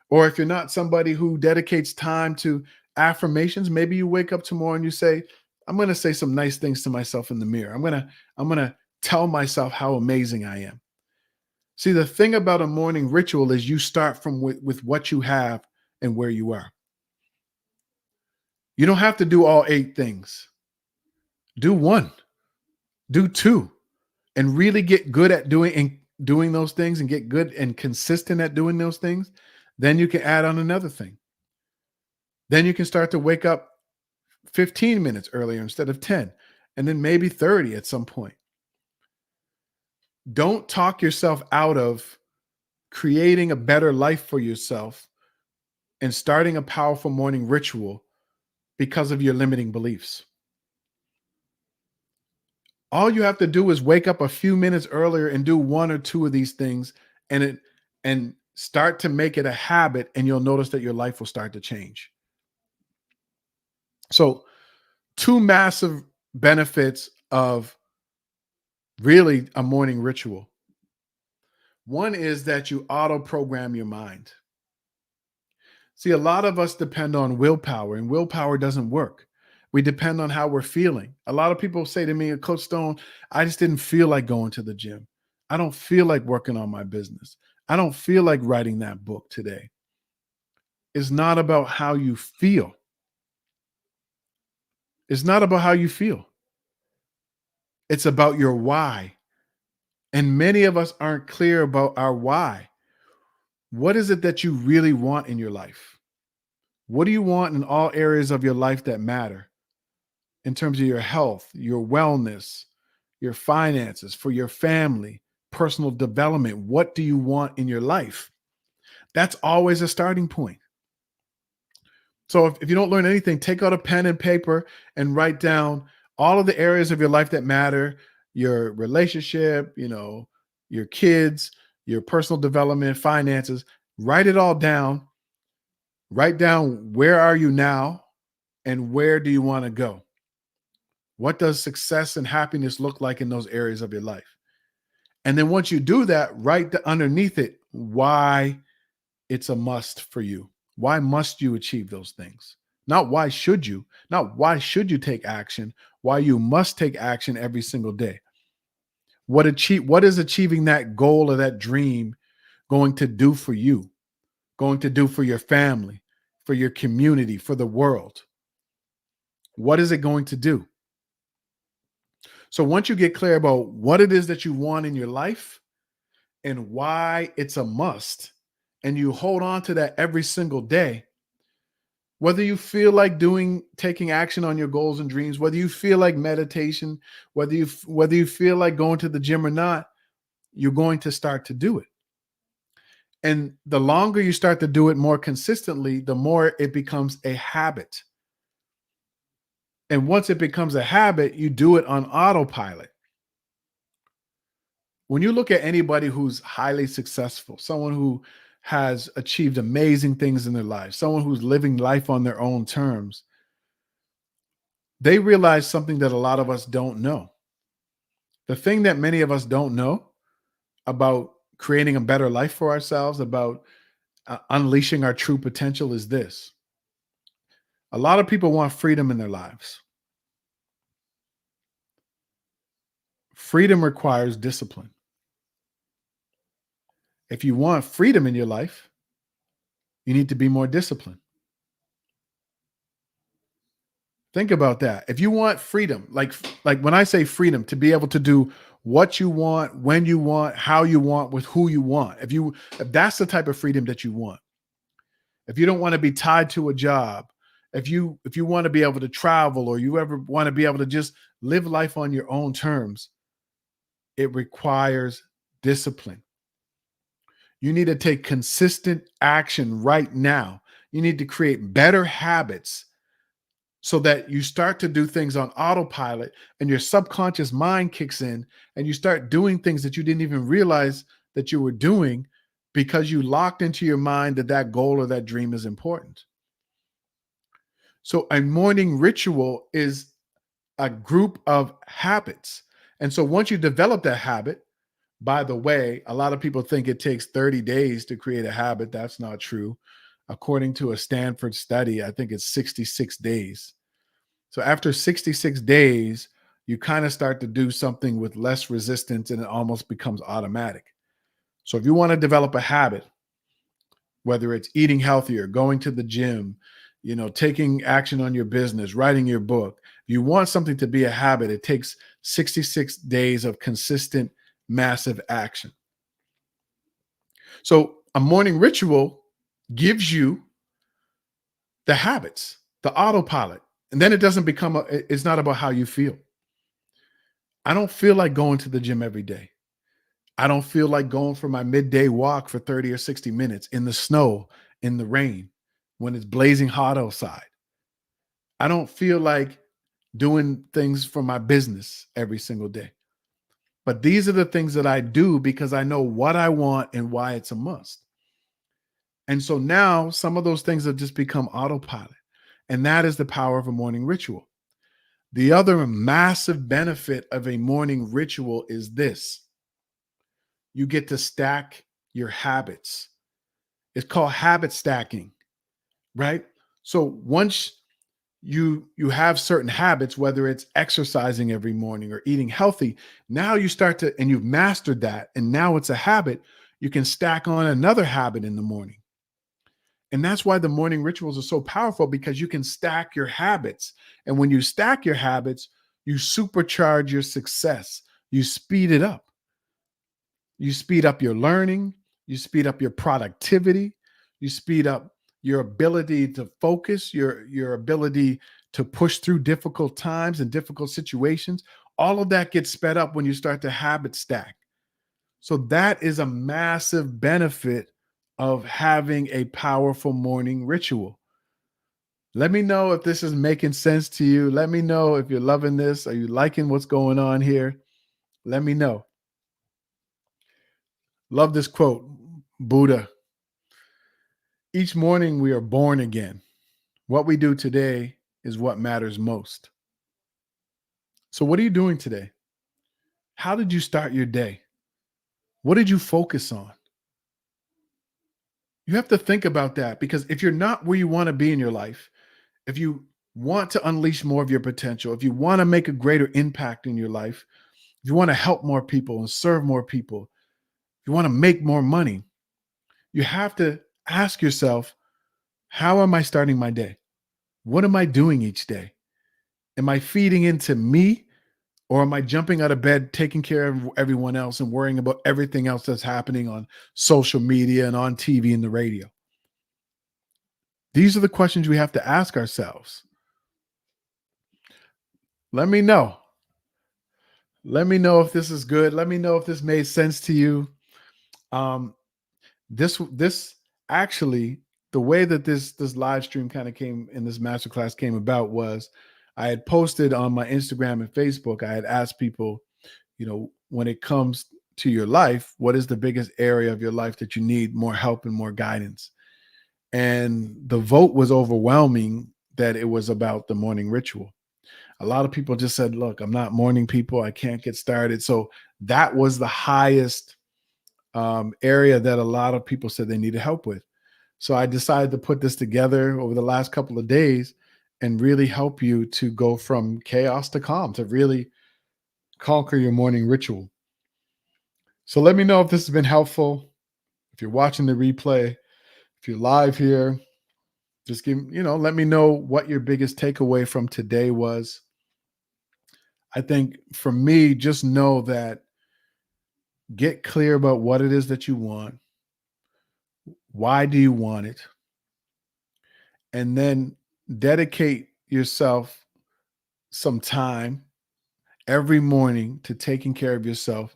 Or if you're not somebody who dedicates time to affirmations, maybe you wake up tomorrow and you say, I'm going to say some nice things to myself in the mirror. I'm going to tell myself how amazing I am. See, the thing about a morning ritual is you start from with what you have and where you are. You don't have to do all 8 things. Do 1, do 2, and really get good at doing those things, and get good and consistent at doing those things. Then you can add on another thing. Then you can start to wake up 15 minutes earlier instead of 10, and then maybe 30 at some point. Don't talk yourself out of creating a better life for yourself and starting a powerful morning ritual because of your limiting beliefs. All you have to do is wake up a few minutes earlier and do one or two of these things, and start to make it a habit, and you'll notice that your life will start to change. So, two massive benefits of really a morning ritual. One is that you auto program your mind. See, a lot of us depend on willpower, and willpower doesn't work. We depend on how we're feeling. A lot of people say to me, Coach Stone, I just didn't feel like going to the gym. I don't feel like working on my business. I don't feel like writing that book today. It's not about how you feel. It's not about how you feel. It's about your why. And many of us aren't clear about our why. What is it that you really want in your life? What do you want in all areas of your life that matter? In terms of your health, your wellness, your finances, for your family, personal development. What do you want in your life? That's always a starting point. So if you don't learn anything, take out a pen and paper and write down all of the areas of your life that matter, your relationship, your kids, your personal development, finances. Write it all down. Write down, where are you now and where do you want to go? What does success and happiness look like in those areas of your life? And then once you do that, write underneath it why it's a must for you. Why must you achieve those things? Not why should you, not why should you take action, why you must take action every single day. What is achieving that goal or that dream going to do for you, going to do for your family, for your community, for the world? What is it going to do? So once you get clear about what it is that you want in your life and why it's a must, and you hold on to that every single day, whether you feel like taking action on your goals and dreams, whether you feel like meditation, whether you feel like going to the gym or not, you're going to start to do it. And the longer you start to do it more consistently, the more it becomes a habit. And once it becomes a habit, you do it on autopilot. When you look at anybody who's highly successful, someone who has achieved amazing things in their life, someone who's living life on their own terms, they realize something that a lot of us don't know. The thing that many of us don't know about creating a better life for ourselves, about unleashing our true potential, is this. A lot of people want freedom in their lives. Freedom requires discipline. If you want freedom in your life, you need to be more disciplined. Think about that. If you want freedom, like when I say freedom, to be able to do what you want, when you want, how you want, with who you want. If that's the type of freedom that you want. If you don't want to be tied to a job, if you want to be able to travel, or you ever want to be able to just live life on your own terms, it requires discipline. You need to take consistent action right now. You need to create better habits so that you start to do things on autopilot and your subconscious mind kicks in and you start doing things that you didn't even realize that you were doing because you locked into your mind that goal or that dream is important. So a morning ritual is a group of habits. And so once you develop that habit, by the way, a lot of people think it takes 30 days to create a habit. That's not true. According to a Stanford study, I think it's 66 days. So after 66 days, you kind of start to do something with less resistance and it almost becomes automatic. So if you want to develop a habit, whether it's eating healthier, going to the gym, taking action on your business, writing your book, if you want something to be a habit, it takes 66 days of consistent, massive action. So a morning ritual gives you the habits, the autopilot. And then it doesn't become it's not about how you feel. I don't feel like going to the gym every day. I don't feel like going for my midday walk for 30 or 60 minutes in the snow, in the rain, when it's blazing hot outside. I don't feel like doing things for my business every single day. But these are the things that I do because I know what I want and why it's a must. And so now some of those things have just become autopilot. And that is the power of a morning ritual. The other massive benefit of a morning ritual is this: you get to stack your habits. It's called habit stacking, right? So once you have certain habits, whether it's exercising every morning or eating healthy, now you start to, and you've mastered that, and now it's a habit, you can stack on another habit in the morning. And that's why the morning rituals are so powerful, because you can stack your habits. And when you stack your habits, you supercharge your success. You speed it up. You speed up your learning. You speed up your productivity. You speed up your ability to focus, your ability to push through difficult times and difficult situations. All of that gets sped up when you start to habit stack. So that is a massive benefit of having a powerful morning ritual. Let me know if this is making sense to you. Let me know if you're loving this. Are you liking what's going on here? Let me know. Love this quote, Buddha. Each morning we are born again. What we do today is what matters most. So what are you doing today? How did you start your day? What did you focus on? You have to think about that, because if you're not where you want to be in your life, if you want to unleash more of your potential, if you want to make a greater impact in your life, if you want to help more people and serve more people, if you want to make more money, you have to ask yourself, how am I starting my day? What am I doing each day? Am I feeding into me, or am I jumping out of bed, taking care of everyone else and worrying about everything else that's happening on social media and on TV and the radio? These are the questions we have to ask ourselves. Let me know. Let me know if this is good. Let me know if this made sense to you. Um, this actually, the way that this live stream kind of came in, this masterclass came about, was I had posted on my Instagram and Facebook. I had asked people, when it comes to your life, what is the biggest area of your life that you need more help and more guidance? And the vote was overwhelming that it was about the morning ritual. A lot of people just said, look, I'm not morning people. I can't get started. So that was the highest area that a lot of people said they needed help with. So I decided to put this together over the last couple of days and really help you to go from chaos to calm, to really conquer your morning ritual. So let me know if this has been helpful. If you're watching the replay, if you're live here, just let me know what your biggest takeaway from today was. I think for me, just know that, get clear about what it is that you want. Why do you want it? And then dedicate yourself some time every morning to taking care of yourself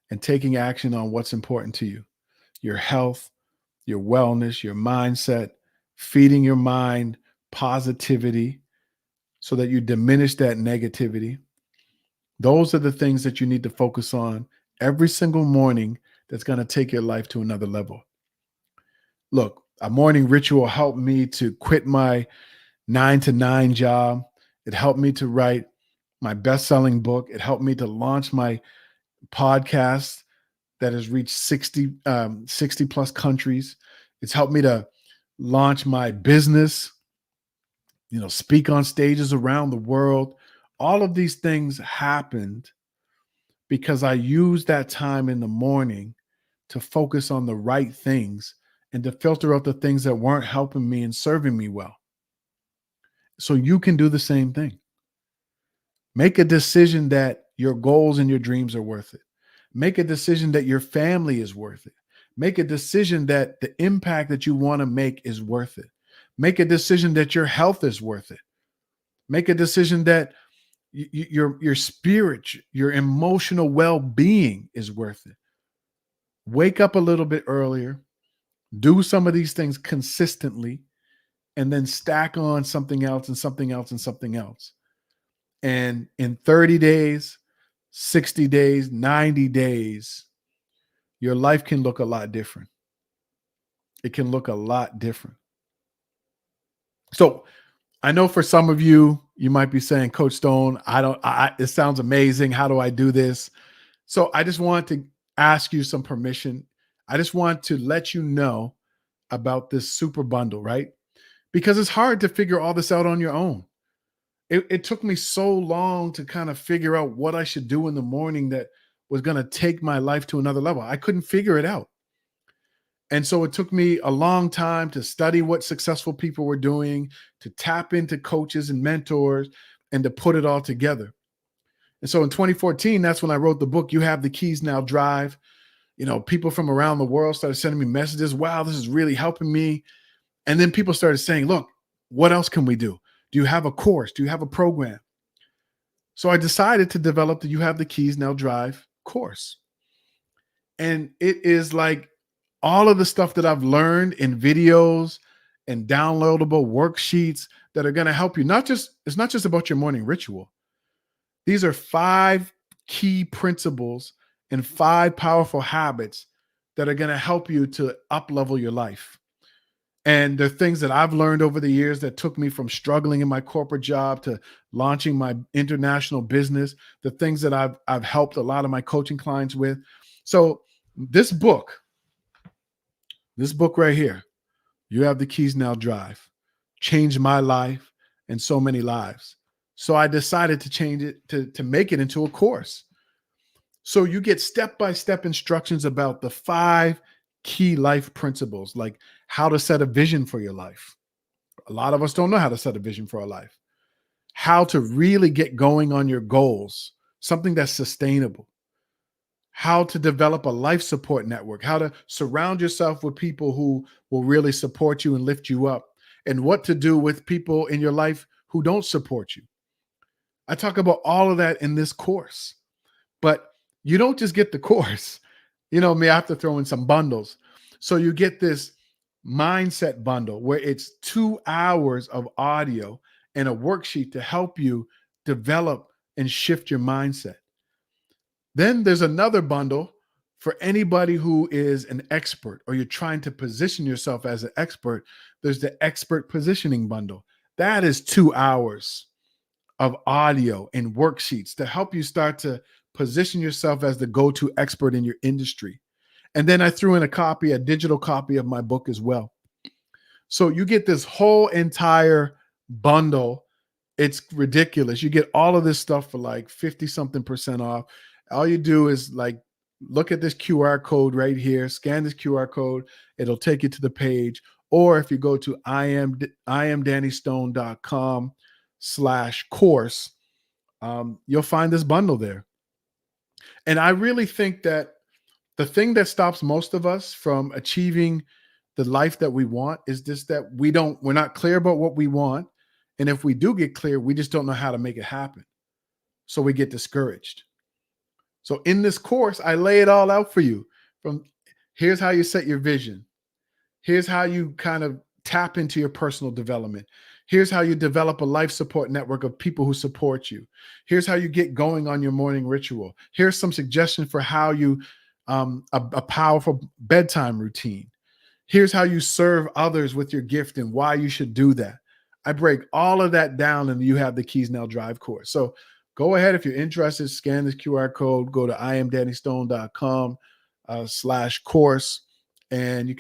and taking action on what's important to you: your health, your wellness, your mindset, feeding your mind positivity so that you diminish that negativity. Those are the things that you need to focus on every single morning that's going to take your life to another level. Look, a morning ritual helped me to quit my 9 to 9 job. It helped me to write my best-selling book. It helped me to launch my podcast that has reached 60 plus countries. It's helped me to launch my business, speak on stages around the world. All of these things happened because I used that time in the morning to focus on the right things and to filter out the things that weren't helping me and serving me well. So you can do the same thing. Make a decision that your goals and your dreams are worth it. Make a decision that your family is worth it. Make a decision that the impact that you want to make is worth it. Make a decision that your health is worth it. Make a decision that your spirit, your emotional well-being is worth it. Wake up a little bit earlier, do some of these things consistently, and then stack on something else and something else and something else. And in 30 days, 60 days, 90 days, your life can look a lot different. It can look a lot different. So I know for some of you, you might be saying, Coach Stone, it sounds amazing. How do I do this? So I just want to ask you some permission. I just want to let you know about this super bundle, right? Because it's hard to figure all this out on your own. It took me so long to kind of figure out what I should do in the morning that was going to take my life to another level. I couldn't figure it out. And so it took me a long time to study what successful people were doing, to tap into coaches and mentors, and to put it all together. And so in 2014, that's when I wrote the book, You Have the Keys Now, Drive. You know, people from around the world started sending me messages. Wow, this is really helping me. And then people started saying, look, what else can we do? Do you have a course? Do you have a program? So I decided to develop the You Have the Keys Now, Drive course. And it is like all of the stuff that I've learned in videos and downloadable worksheets that are going to help you. It's not just about your morning ritual. These are 5 key principles and 5 powerful habits that are going to help you to up-level your life. And they're things that I've learned over the years that took me from struggling in my corporate job to launching my international business, the things that I've helped a lot of my coaching clients with. So this book right here, You Have the Keys Now, Drive, changed my life and so many lives. So I decided to change it, to make it into a course. So you get step-by-step instructions about the 5 key life principles, like how to set a vision for your life. A lot of us don't know how to set a vision for our life. How to really get going on your goals, something that's sustainable. How to develop a life support network, how to surround yourself with people who will really support you and lift you up, and what to do with people in your life who don't support you. I talk about all of that in this course, but you don't just get the course. You know me, I have to throw in some bundles. So you get this mindset bundle where it's 2 hours of audio and a worksheet to help you develop and shift your mindset. Then there's another bundle for anybody who is an expert or you're trying to position yourself as an expert. There's the expert positioning bundle. That is 2 hours of audio and worksheets to help you start to position yourself as the go-to expert in your industry. And then I threw in a digital copy of my book as well. So you get this whole entire bundle. It's ridiculous. You get all of this stuff for like 50 something percent off. All you do is like look at this QR code right here, scan this QR code. It'll take you to the page. Or if you go to iamdannystone.com/course, you'll find this bundle there. And I really think that the thing that stops most of us from achieving the life that we want is just that we're not clear about what we want. And if we do get clear, we just don't know how to make it happen. So we get discouraged. So in this course, I lay it all out for you. From here's how you set your vision. Here's how you kind of tap into your personal development. Here's how you develop a life support network of people who support you. Here's how you get going on your morning ritual. Here's some suggestions for how you a powerful bedtime routine. Here's how you serve others with your gift and why you should do that. I break all of that down in the You Have the Keys Now Drive course. So go ahead, if you're interested, scan this QR code, go to iamdannystone.com/course, and you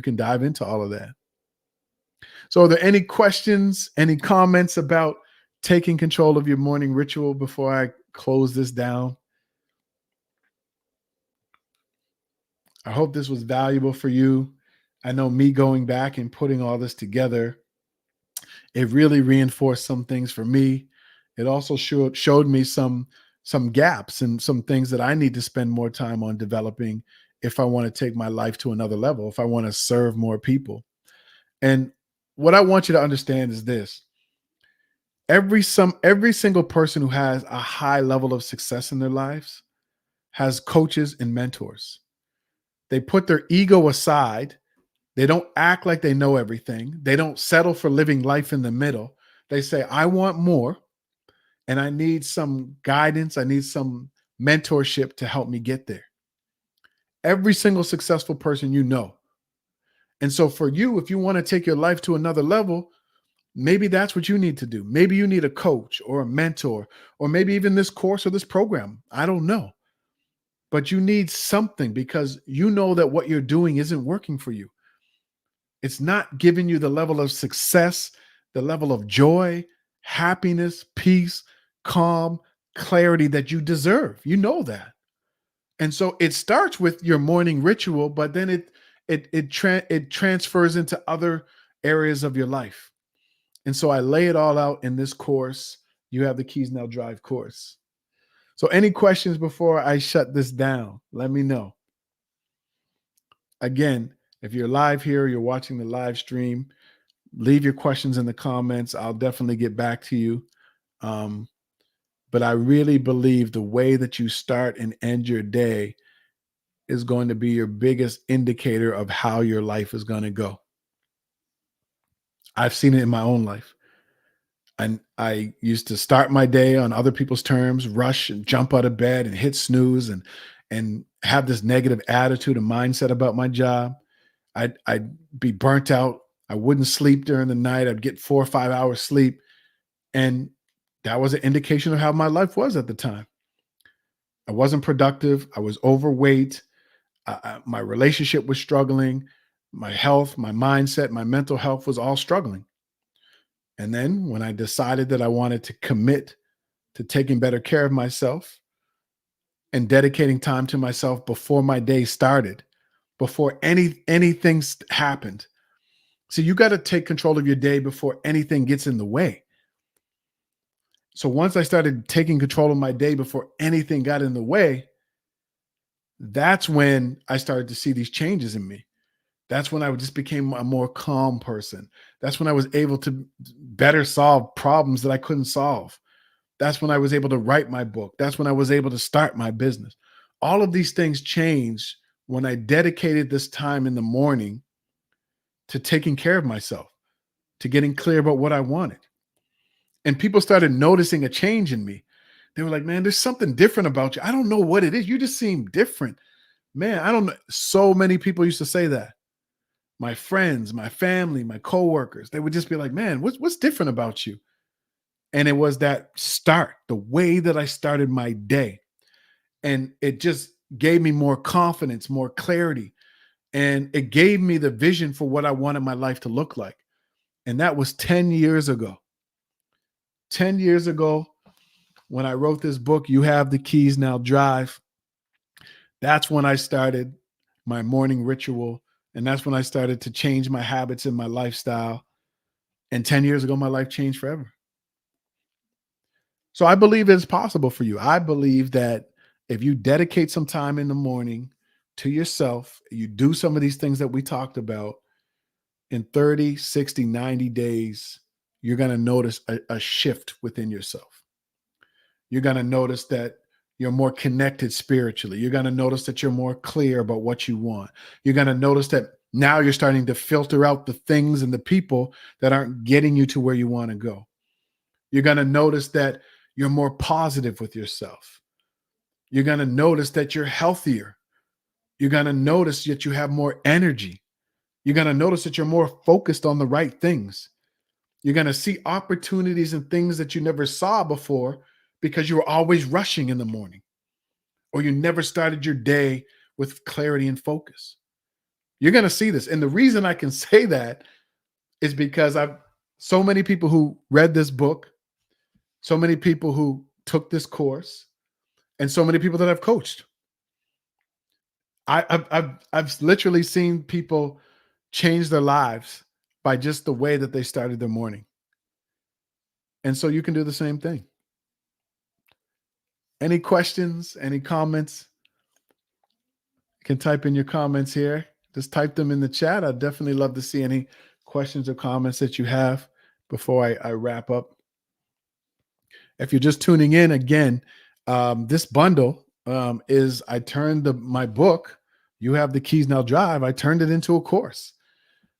can dive into all of that. So are there any questions, any comments about taking control of your morning ritual before I close this down? I hope this was valuable for you. I know me going back and putting all this together, it really reinforced some things for me. It also showed me some gaps and some things that I need to spend more time on developing if I want to take my life to another level, if I want to serve more people. And what I want you to understand is this. Every single person who has a high level of success in their lives has coaches and mentors. They put their ego aside. They don't act like they know everything. They don't settle for living life in the middle. They say, I want more and I need some guidance. I need some mentorship to help me get there. Every single successful person you know. And so for you, if you want to take your life to another level, maybe that's what you need to do. Maybe you need a coach or a mentor, or maybe even this course or this program. I don't know. But you need something because you know that what you're doing isn't working for you. It's not giving you the level of success, the level of joy, happiness, peace, calm, clarity that you deserve. You know that. And so it starts with your morning ritual, but then it transfers into other areas of your life. And so I lay it all out in this course. You have the Keys Now Drive course. So any questions before I shut this down? Let me know. Again, if you're live here, you're watching the live stream, leave your questions in the comments. I'll definitely get back to you. But I really believe the way that you start and end your day is going to be your biggest indicator of how your life is going to go. I've seen it in my own life. And I used to start my day on other people's terms, rush and jump out of bed and hit snooze and have this negative attitude and mindset about my job. I'd be burnt out. I wouldn't sleep during the night. I'd get 4 or 5 hours sleep. And that was an indication of how my life was at the time. I wasn't productive. I was overweight. My relationship was struggling. My health, my mindset, my mental health was all struggling. And then when I decided that I wanted to commit to taking better care of myself and dedicating time to myself before my day started, before anything happened. So you got to take control of your day before anything gets in the way. So once I started taking control of my day before anything got in the way, that's when I started to see these changes in me. That's when I just became a more calm person. That's when I was able to better solve problems that I couldn't solve. That's when I was able to write my book. That's when I was able to start my business. All of these things changed when I dedicated this time in the morning to taking care of myself, to getting clear about what I wanted. And people started noticing a change in me. They were like, man, there's something different about you. I don't know what it is. You just seem different. Man, I don't know. So many people used to say that. My friends, my family, my coworkers, they would just be like, man, what's different about you? And it was that start, the way that I started my day. And it just gave me more confidence, more clarity. And it gave me the vision for what I wanted my life to look like. And that was 10 years ago. 10 years ago, when I wrote this book, You Have the Keys Now Drive, that's when I started my morning ritual. And that's when I started to change my habits and my lifestyle. And 10 years ago, my life changed forever. So I believe it's possible for you. I believe that if you dedicate some time in the morning to yourself, you do some of these things that we talked about in 30, 60, 90 days, you're going to notice a shift within yourself. You're going to notice that you're more connected spiritually. You're going to notice that you're more clear about what you want. You're going to notice that now you're starting to filter out the things and the people that aren't getting you to where you want to go. You're going to notice that you're more positive with yourself. You're going to notice that you're healthier. You're going to notice that you have more energy. You're going to notice that you're more focused on the right things. You're going to see opportunities and things that you never saw before because you were always rushing in the morning, or you never started your day with clarity and focus. You're going to see this. And the reason I can say that is because I've so many people who read this book, so many people who took this course, and so many people that I've coached. I've literally seen people change their lives by just the way that they started their morning. And so you can do the same thing. Any questions, any comments? You can type in your comments here. Just type them in the chat. I'd definitely love to see any questions or comments that you have before I wrap up. If you're just tuning in again, this bundle is I turned my book, You Have the Keys Now Drive, I turned it into a course.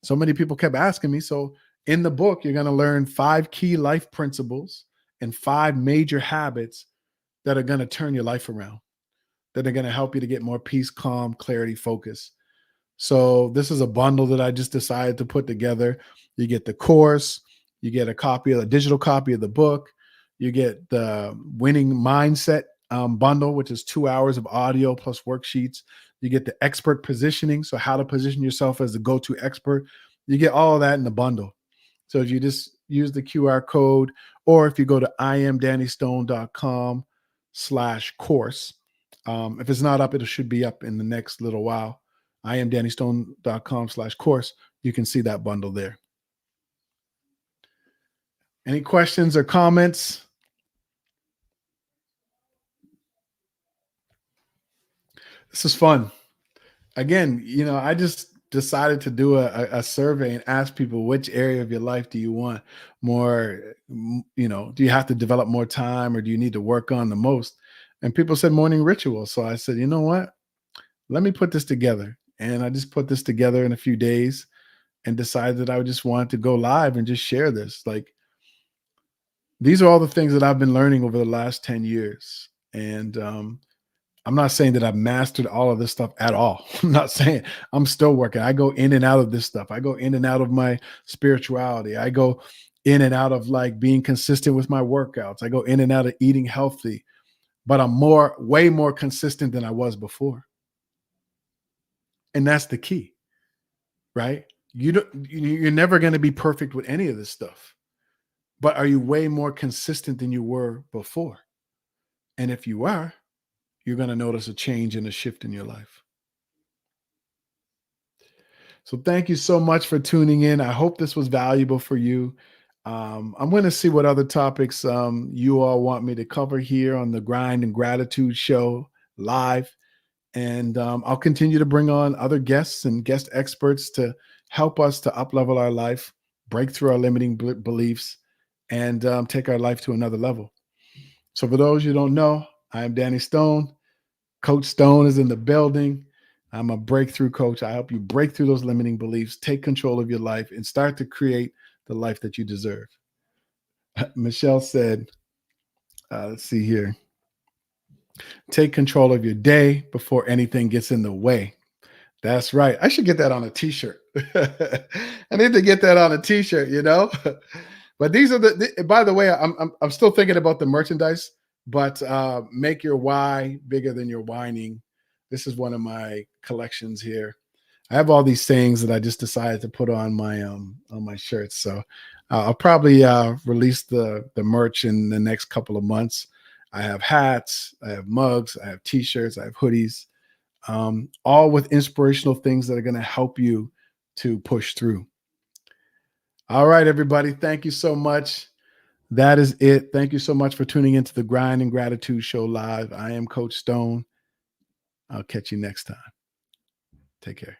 So many people kept asking me. So in the book, you're going to learn 5 key life principles and 5 major habits that are going to turn your life around, that are going to help you to get more peace, calm, clarity, focus. So this is a bundle that I just decided to put together. You get the course, you get a digital copy of the book, you get the winning mindset bundle, which is 2 hours of audio plus worksheets. You get the expert positioning, so how to position yourself as the go-to expert. You get all of that in the bundle. So if you just use the QR code, or if you go to iamdannystone.com/course, if it's not up, it should be up in the next little while. iamdannystone.com/course. You can see that bundle there. Any questions or comments? This is fun. Again, I just decided to do a survey and ask people, which area of your life do you want more, do you have to develop more time, or do you need to work on the most? And people said morning ritual. So I said, you know what? Let me put this together. And I just put this together in a few days and decided that I just wanted to go live and just share this. Like, these are all the things that I've been learning over the last 10 years. And I'm not saying that I've mastered all of this stuff at all. I'm not saying. I'm still working. I go in and out of this stuff. I go in and out of my spirituality. I go in and out of like being consistent with my workouts. I go in and out of eating healthy, but I'm way more consistent than I was before. And that's the key, right? You're never going to be perfect with any of this stuff, but are you way more consistent than you were before? And if you are, you're going to notice a change and a shift in your life. So thank you so much for tuning in. I hope this was valuable for you. I'm going to see what other topics you all want me to cover here on the Grind and Gratitude Show live. And I'll continue to bring on other guests and guest experts to help us to up-level our life, break through our limiting beliefs, and take our life to another level. So for those you don't know, I'm Danny Stone. Coach Stone is in the building. I'm a breakthrough coach. I help you break through those limiting beliefs, take control of your life, and start to create the life that you deserve. Michelle said, let's see here. Take control of your day before anything gets in the way. That's right. I should get that on a t-shirt. I need to get that on a t-shirt, But these are by the way, I'm still thinking about the merchandise, but make your why bigger than your whining. This is one of my collections here. I have all these sayings that I just decided to put on my shirts. So I'll probably release the merch in the next couple of months. I have hats, I have mugs, I have t-shirts, I have hoodies, all with inspirational things that are going to help you to push through. All right, everybody. Thank you so much. That is it. Thank you so much for tuning into the Grind and Gratitude Show live. I am Coach Stone. I'll catch you next time. Take care.